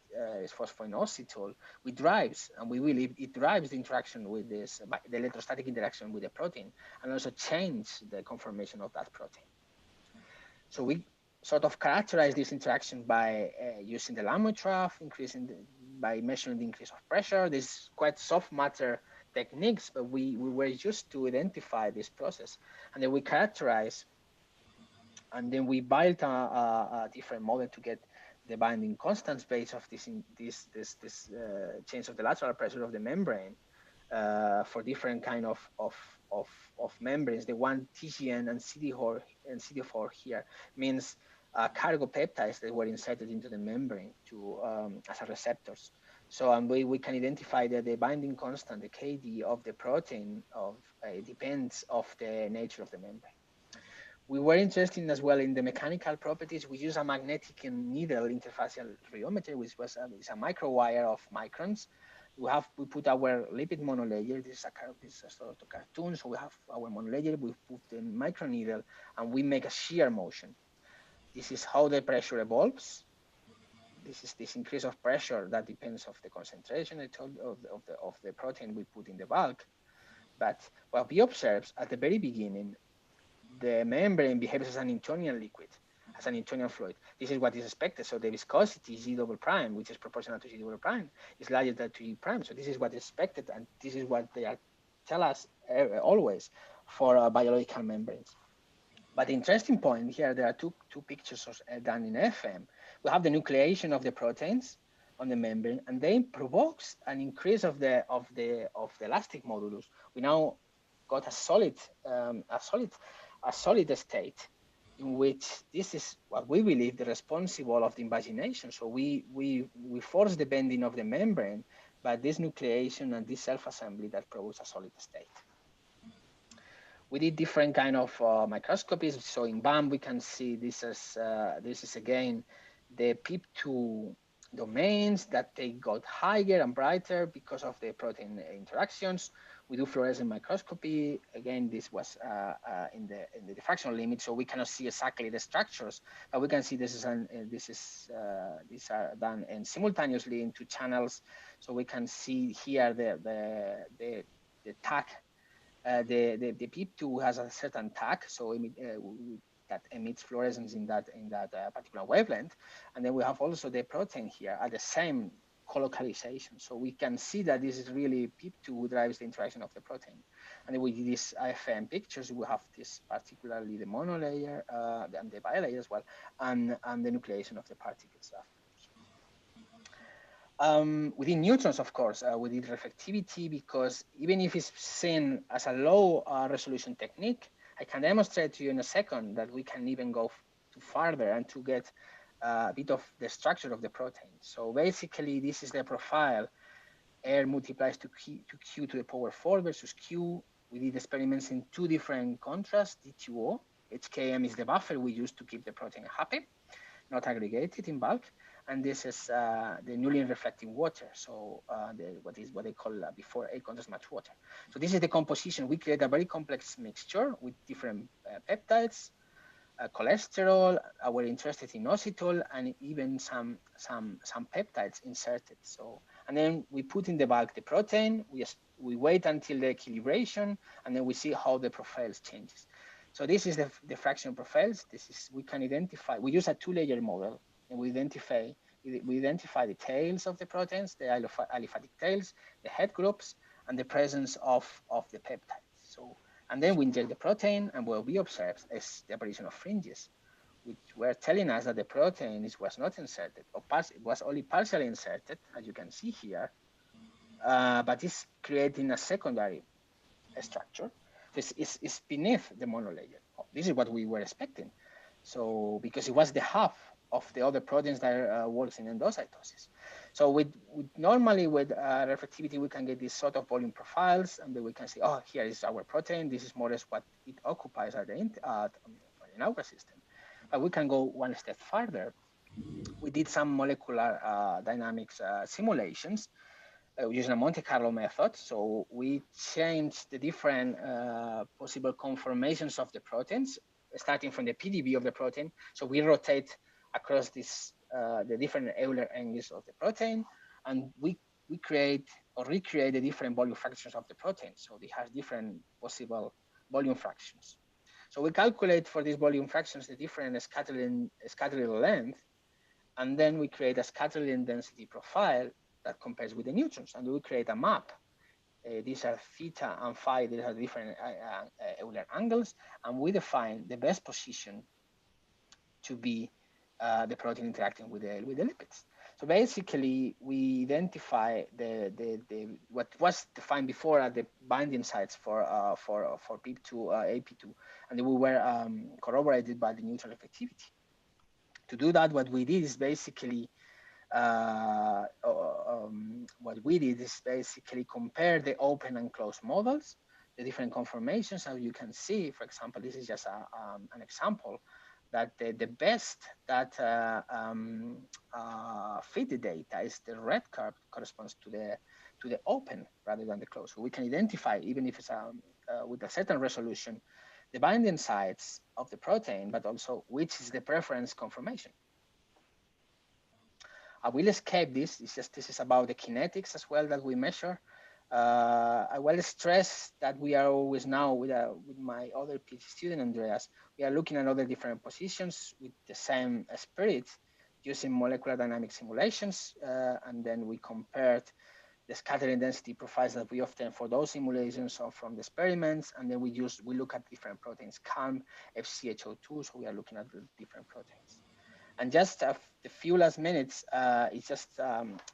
phosphoinositol, which drives, and we believe it drives the interaction with this, the electrostatic interaction with the protein, and also change the conformation of that protein. So we sort of characterize this interaction by using the Lamoille trough, by measuring the increase of pressure. This quite soft matter techniques, but we were used to identify this process, and then we characterize, and then we built a different model to get the binding constants based of this change of the lateral pressure of the membrane for different kind of membranes. The one TGN and CD4 here means cargo peptides that were inserted into the membrane as receptors. So we can identify that the binding constant, the KD of the protein, depends of the nature of the membrane. We were interested as well in the mechanical properties. We use a magnetic needle interfacial rheometer, which was a microwire of microns. We put our lipid monolayer. This is a sort of cartoon. So we have our monolayer. We put the microneedle, and we make a shear motion. This is how the pressure evolves. This is this increase of pressure that depends of the concentration of the protein we put in the bulk. But what we observe at the very beginning, the membrane behaves as an Newtonian liquid, as an Newtonian fluid. This is what is expected. So the viscosity G double prime, which is proportional to G double prime, is larger than to G prime. So this is what is expected, and this is what they tell us always for biological membranes. But the interesting point here, there are two pictures done in FM. We have the nucleation of the proteins on the membrane, and they provokes an increase of the elastic modulus. We now got a solid state in which this is what we believe the responsible of the invagination. So we force the bending of the membrane, but this nucleation and this self-assembly that provokes a solid state. We did different kind of microscopies. So in BAM, we can see this is again the PIP2 domains that they got higher and brighter because of the protein interactions. We do fluorescent microscopy. Again, this was in the diffraction limit, so we cannot see exactly the structures, but we can see these are done and simultaneously into channels. So we can see here the tag. The PIP2 has a certain tag, so that emits fluorescence in that particular wavelength, and then we have also the protein here at the same colocalization. So we can see that this is really PIP2 who drives the interaction of the protein. And then we did these IFM pictures. We have this, particularly the monolayer and the bilayer as well, and the nucleation of the particles afterwards. Within neutrons, of course, we did reflectivity, because even if it's seen as a low resolution technique, I can demonstrate to you in a second that we can even go to farther and to get a bit of the structure of the protein. So basically, this is the profile. R multiplies to Q to the power 4 versus Q. We did experiments in two different contrasts, D2O. HKM is the buffer we use to keep the protein happy, not aggregated in bulk. And this is the newly reflecting water. So what they call before A contrast match water. So this is the composition. We create a very complex mixture with different peptides, cholesterol. We're interested in inositol, and even some peptides inserted. So, and then we put in the bulk the protein. We wait until the equilibration, and then we see how the profiles changes. So this is the fraction profiles. This is, we can identify. We use a two-layer model, and we identify the tails of the proteins, the aliphatic tails, the head groups, and the presence of the peptides. So, and then we inject the protein, and what we observe is the apparition of fringes, which were telling us that the protein was not inserted, or it was only partially inserted, as you can see here, but it's creating a secondary structure. So it's beneath the monolayer. This is what we were expecting. So because it was the half of the other proteins that works in endocytosis. So normally with reflectivity, we can get these sort of volume profiles, and then we can say, oh, here is our protein. This is more or less what it occupies in our system. But we can go one step further. We did some molecular dynamics simulations using a Monte Carlo method. So we changed the different possible conformations of the proteins, starting from the PDB of the protein. So we rotate across this the different Euler angles of the protein, and we create or recreate the different volume fractions of the protein. So they have different possible volume fractions. So we calculate for these volume fractions the different scattering length, and then we create a scattering density profile that compares with the neutrons, and we create a map. These are theta and phi. These are different Euler angles, and we define the best position to be the protein interacting with the lipids. So basically, we identify what was defined before at the binding sites for PIP2, AP2, and we were corroborated by the neutral effectivity. To do that, what we did is basically compare the open and closed models, the different conformations. As you can see, for example, this is just an example that the best that fit the data is the red curve corresponds to the open rather than the closed. So we can identify, even if it's with a certain resolution, the binding sites of the protein, but also which is the preference conformation. I will escape this. This is about the kinetics as well that we measure. I will stress that we are always now with my other PhD student, Andreas, we are looking at other different positions with the same spirit using molecular dynamic simulations. And then we compared the scattering density profiles that we obtain for those simulations or from the experiments. And then we look at different proteins, CALM, FCHO2. So we are looking at the different proteins. And just the few last minutes, it's just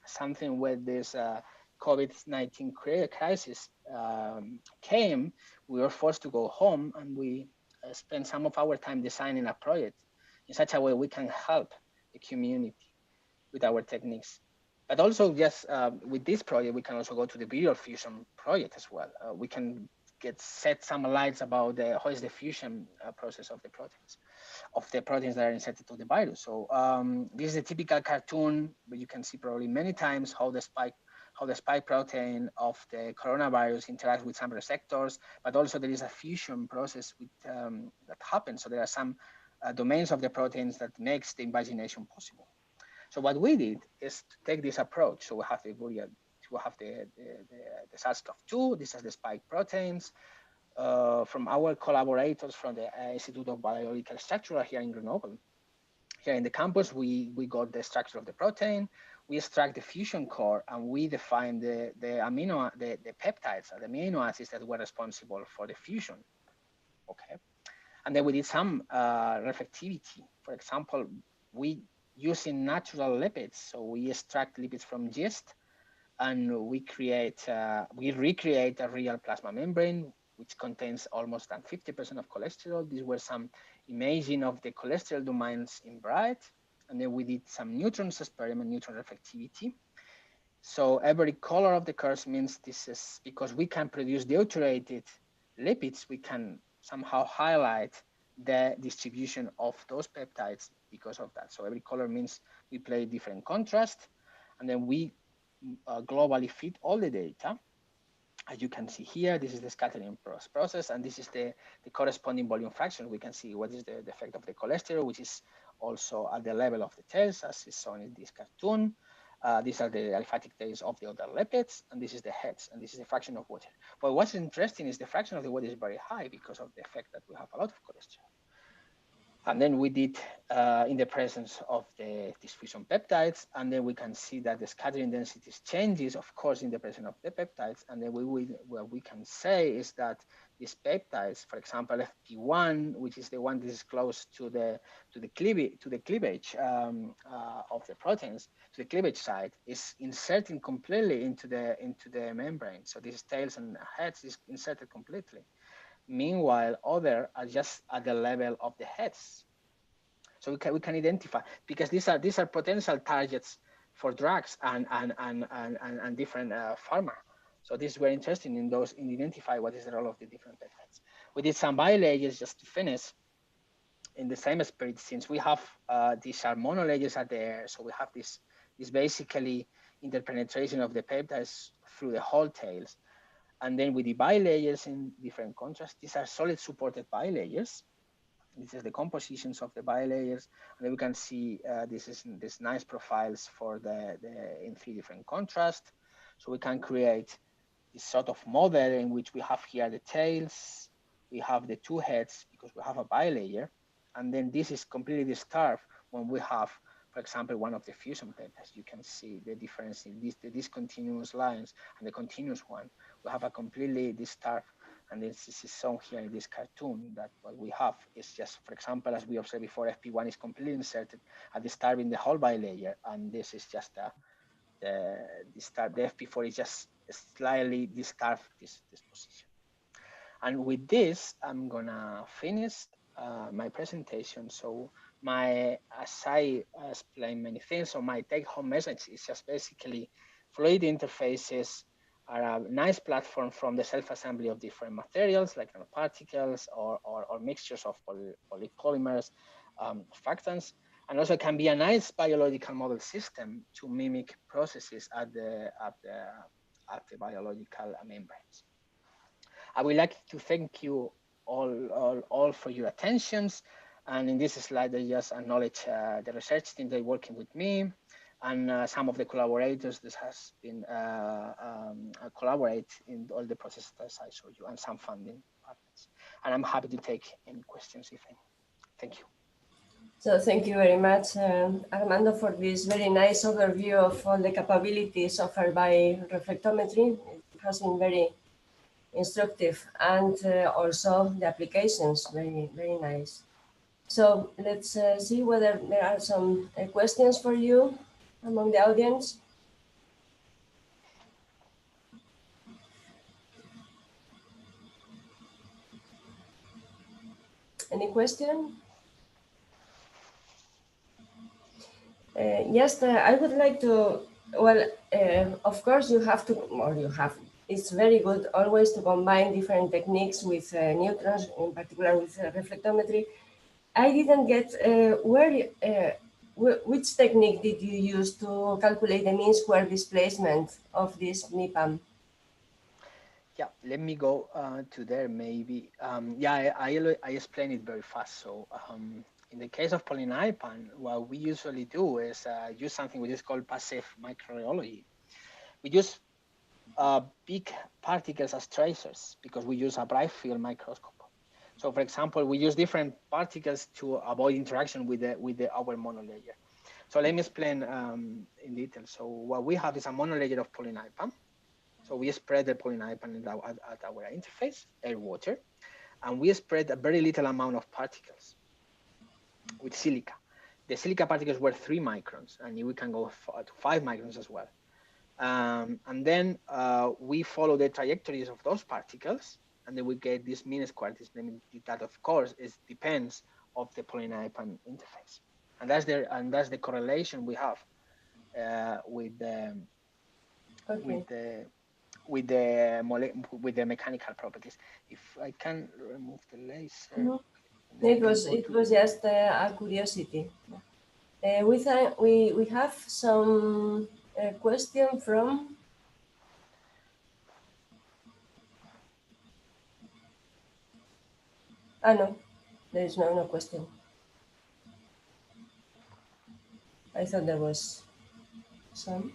something where this COVID-19 crisis came. We were forced to go home, and we spent some of our time designing a project in such a way we can help the community with our techniques. But also, just with this project, we can also go to the virial fusion project as well. We can set some lights about how is the fusion process of the proteins that are inserted to the virus. So this is a typical cartoon, but you can see probably many times how the spike protein of the coronavirus interacts with some receptors, but also there is a fusion process that happens. So there are some domains of the proteins that makes the invagination possible. So what we did is to take this approach. So we have the SARS-CoV-2. These are the spike proteins. From our collaborators from the Institute of Biological Structure here in Grenoble. Here in the campus, we got the structure of the protein. we extract the fusion core and we define the peptides, the amino acids that were responsible for the fusion. Okay, and then we did some reflectivity. For example, we using natural lipids, so we extract lipids from yeast, and we recreate a real plasma membrane which contains almost than 50% of cholesterol. These were some imaging of the cholesterol domains in bright. And then we did some neutrons experiment, neutron reflectivity. So every color of the curves means this is because we can produce deuterated lipids, we can somehow highlight the distribution of those peptides because of that. So every color means we play different contrast, and then we globally fit all the data. As you can see here, this is the scattering process, and this is the corresponding volume fraction. We can see what is the effect of the cholesterol, which is also at the level of the tails, as is shown in this cartoon. These are the aliphatic tails of the other lipids, and this is the heads, and this is the fraction of water. But what's interesting is the fraction of the water is very high because of the effect that we have a lot of cholesterol. And then we did in the presence of these fusion peptides, and then we can see that the scattering densities changes, of course, in the presence of the peptides. And then what we can say is that these peptides, for example, FP1, which is the one that is close to the cleavage of the proteins, to the cleavage site, is inserting completely into the membrane. So these tails and heads is inserted completely. Meanwhile, other are just at the level of the heads. So we can identify, because these are potential targets for drugs and different pharma. So this is very interesting in identify what is the role of the different peptides. We did some bilayers just to finish in the same spirit, since we have these are monolayers at the air. So we have this basically interpenetration of the peptides through the whole tails. And then with the bilayers in different contrasts, these are solid supported bilayers. This is the compositions of the bilayers, and then we can see this nice profiles for in 3 different contrasts. So we can create this sort of model in which we have here the tails, we have the 2 heads because we have a bilayer, and then this is completely disturbed when we have, for example, one of the fusion peptides. You can see the difference in the discontinuous lines and the continuous one. We have a completely disturbed, and this is shown here in this cartoon, that what we have is just, for example, as we observed before, FP1 is completely inserted and disturbing the whole bilayer, and this is just the FP4 is just slightly disturbed this position. And with this, I'm gonna finish my presentation. So as I explained many things, so my take-home message is just basically fluid interfaces are a nice platform from the self-assembly of different materials like nanoparticles or mixtures of polymers, factants, and also can be a nice biological model system to mimic processes at the biological membranes. I would like to thank you all for your attentions. And in this slide, I just acknowledge the research team that are working with me, and some of the collaborators that has been collaborate in all the processes that I showed you, and some funding partners. And I'm happy to take any questions, if any. Thank you. So thank you very much, Armando, for this very nice overview of all the capabilities offered by reflectometry. It has been very instructive, and also the applications, very, very nice. So let's see whether there are some questions for you among the audience. Any question? Yes, I would like to, well, of course you have to, or you have, it's very good always to combine different techniques with neutrons, in particular with reflectometry. I didn't get which technique did you use to calculate the mean square displacement of this MIPAM? Yeah, let me go to there maybe. Yeah, I explain it very fast. So in the case of polynipam, what we usually do is use something which is called passive microbiology. We use big particles as tracers because we use a bright field microscope. So for example, we use different particles to avoid interaction with our monolayer. So let me explain in detail. So what we have is a monolayer of polynipan. So we spread the polynipan at our interface, air, water, and we spread a very little amount of particles with silica. The silica particles were 3 microns, and we can go to 5 microns as well. And then we follow the trajectories of those particles, and then we get this mean square. That, of course, depends of the polynipan interface, and that's the correlation we have with the mechanical properties. If I can remove the laser, it was just a curiosity. We have some question from. No, there is no question. I thought there was some.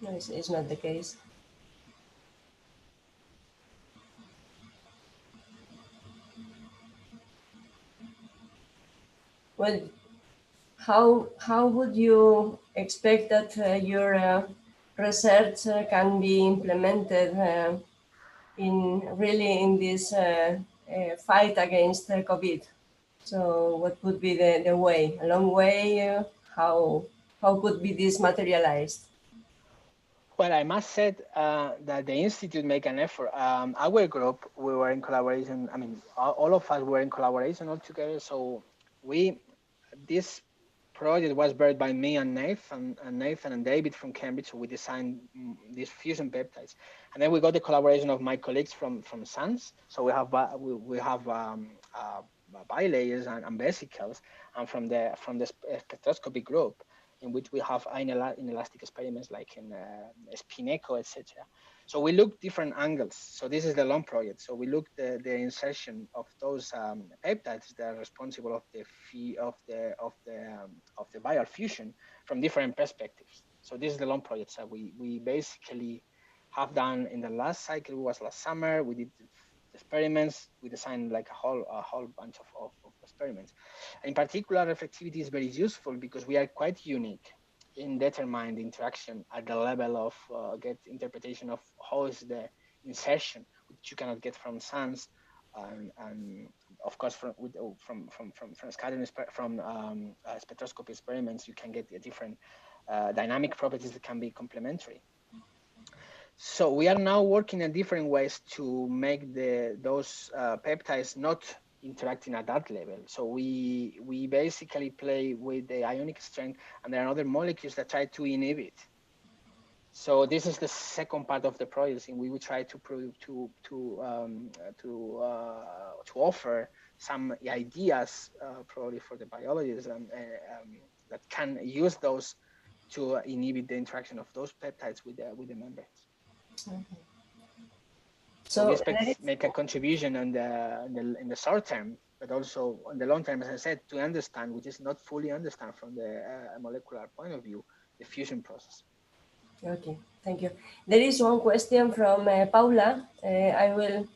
No, it's not the case. Well, how would you expect that your research can be implemented in this fight against COVID? So what would be the way? A long way? How could be this materialized? Well, I must say that the Institute make an effort. Our group, we were in collaboration. I mean, all of us were in collaboration all together. So this project was built by me and Nathan and David from Cambridge. So we designed these fusion peptides, and then we got the collaboration of my colleagues from SANS. So we have bilayers and vesicles, and from the spectroscopy group, in which we have inelastic experiments like in Spineco, etc. So we look different angles. So this is the long project. So we look the insertion of those peptides that are responsible of the viral fusion from different perspectives. So this is the long project. So we basically have done in the last cycle, it was last summer. We did experiments. We designed like a whole bunch of experiments. In particular, reflectivity is very useful because we are quite unique in determining the interaction at the level of get interpretation of how is the insertion, which you cannot get from SANS, and of course from scattering spectroscopy experiments, you can get different dynamic properties that can be complementary. So we are now working in different ways to make those peptides not interacting at that level. So we basically play with the ionic strength, and there are other molecules that try to inhibit. So this is the second part of the project, and we will try to prove to offer some ideas probably for the biologists that can use those to inhibit the interaction of those peptides with the membranes. Okay. So we expect to make a contribution in the short term, but also on the long term, as I said, to understand, which is not fully understand from the molecular point of view, the fusion process. Okay, thank you. There is one question from Paula. I will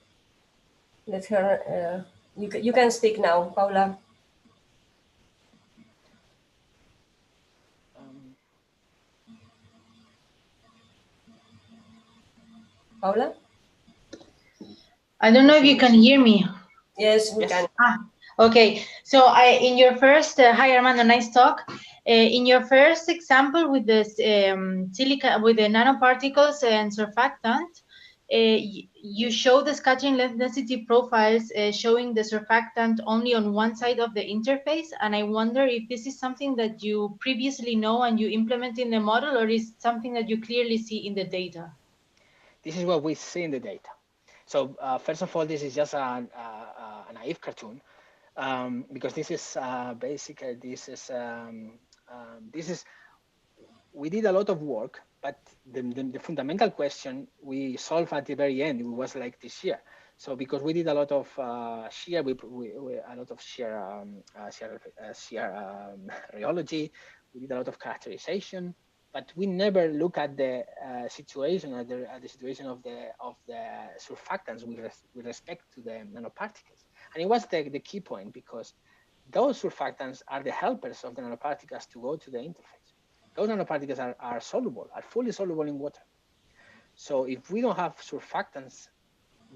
let her. You can speak now, Paula. Paula? I don't know if you can hear me. Yes, we can. Okay. So in your first, hi Armando, nice talk. In your first example with the silica, with the nanoparticles and surfactant, you show the scattering length density profiles showing the surfactant only on one side of the interface. And I wonder if this is something that you previously know and you implement in the model, or is something that you clearly see in the data? This is what we see in the data. So first of all, this is just a naive cartoon because this is basically we did a lot of work, but the fundamental question we solved at the very end, it was like this year. So because we did a lot of shear, a lot of shear rheology, we did a lot of characterization, but we never look at the situation at the situation of the surfactants with respect to the nanoparticles. And it was the key point because those surfactants are the helpers of the nanoparticles to go to the interface. Those nanoparticles are soluble, are fully soluble in water. So if we don't have surfactants,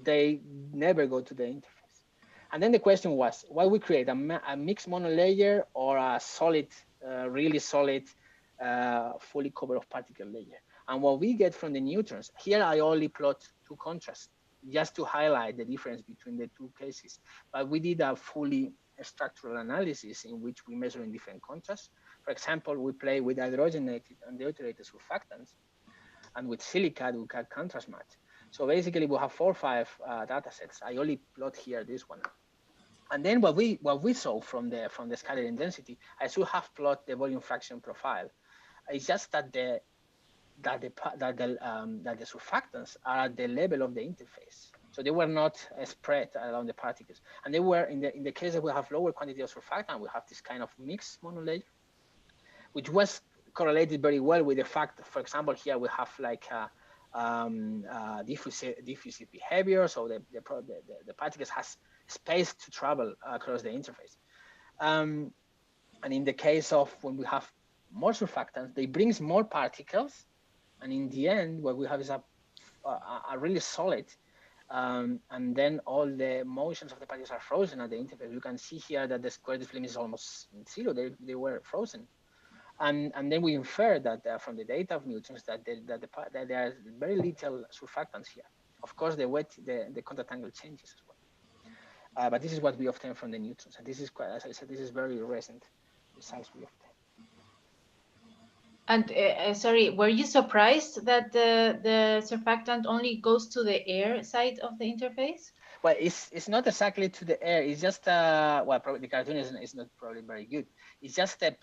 they never go to the interface. And then the question was, what we create, a mixed monolayer or a solid, really solid, fully covered of particle layer? And what we get from the neutrons, here I only plot two contrasts just to highlight the difference between the two cases. But we did a fully structural analysis in which we measure in different contrasts. For example, we play with hydrogenated and deuterated surfactants, and with silica, we can contrast match. So basically, we have 4 or 5 data sets. I only plot here this one. And then what we saw from the scattering density, I should have plot the volume fraction profile. It's just that the surfactants are at the level of the interface. So they were not spread around the particles. And they were, in the case that we have lower quantity of surfactant, we have this kind of mixed monolayer, which was correlated very well with the fact, for example, here we have like diffusive behavior. So the particles has space to travel across the interface. And in the case of when we have more surfactants, they brings more particles. And in the end, what we have is a really solid, and then all the motions of the particles are frozen at the interface. You can see here that the square limit is almost zero. They were frozen. And then we infer that from the data of neutrons that there are very little surfactants here. Of course, the contact angle changes as well. But this is what we obtain from the neutrons. And this is quite, as I said, this is very recent results we obtain. And sorry, were you surprised that the surfactant only goes to the air side of the interface? Well, it's not exactly to the air. It's just well, probably the cartoon is not probably very good. It's just the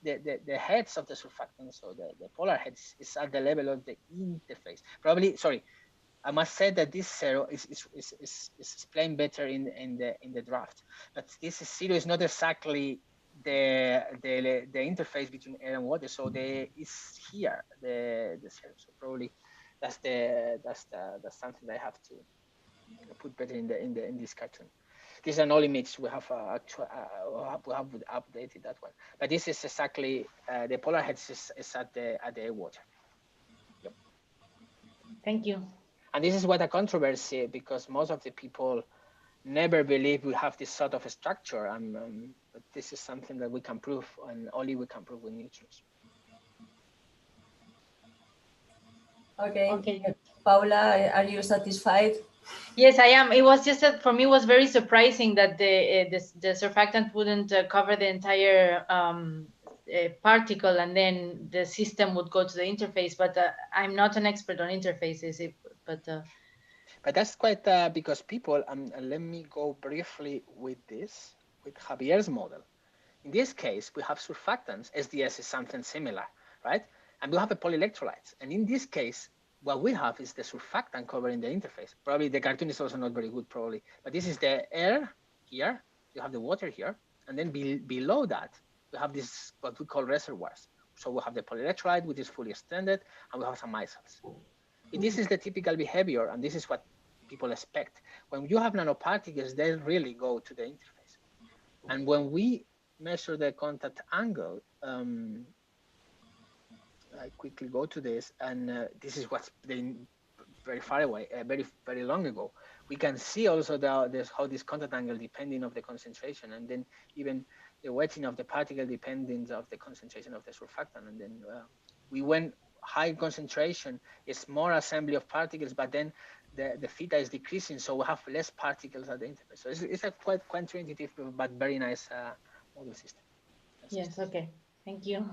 heads of the surfactants, so the polar heads is at the level of the interface. Probably, sorry, I must say that this zero is explained better in the draft. But this zero is not exactly the interface between air and water. So it's here the zero. So probably that's something that I have to put better in this cartoon. This is an all image. We have updated that one. But this is exactly the polar heads is at the air water. Yep. Thank you. And this is what a controversy, because most of the people never believe we have this sort of a structure. But this is something that we can prove, and only we can prove with neutrons. Okay. Paula, are you satisfied? Yes, I am. It was just that for me, it was very surprising that the surfactant wouldn't cover the entire particle, and then the system would go to the interface. But I'm not an expert on interfaces. But that's quite because people. Let me go briefly with Javier's model. In this case, we have surfactants. SDS is something similar, right? And we have a polyelectrolytes. And in this case, what we have is the surfactant covering the interface. Probably the cartoon is also not very good, probably. But this is the air here. You have the water here. And then below that, we have this, what we call reservoirs. So we have the polyelectrolyte, which is fully extended, and we have some micelles. This is the typical behavior, and this is what people expect. When you have nanoparticles, they really go to the interface. And when we measure the contact angle, I quickly go to this, and this is what's been very far away, very long ago. We can see also how this contact angle depending of the concentration, and then even the wetting of the particle depending of the concentration of the surfactant. And then we went high concentration, it's more assembly of particles, but then the theta is decreasing, so we have less particles at the interface. So it's a quite counterintuitive but very nice model system. Yes, okay, thank you.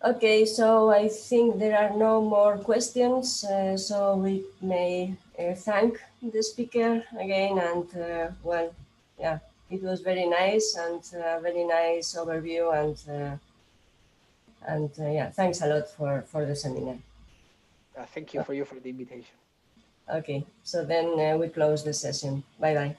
Okay, so I think there are no more questions, so we may thank the speaker again, and well, yeah, it was very nice and very nice overview, and yeah, thanks a lot for the seminar. Thank you for the invitation. Okay, so then we close the session. Bye-bye.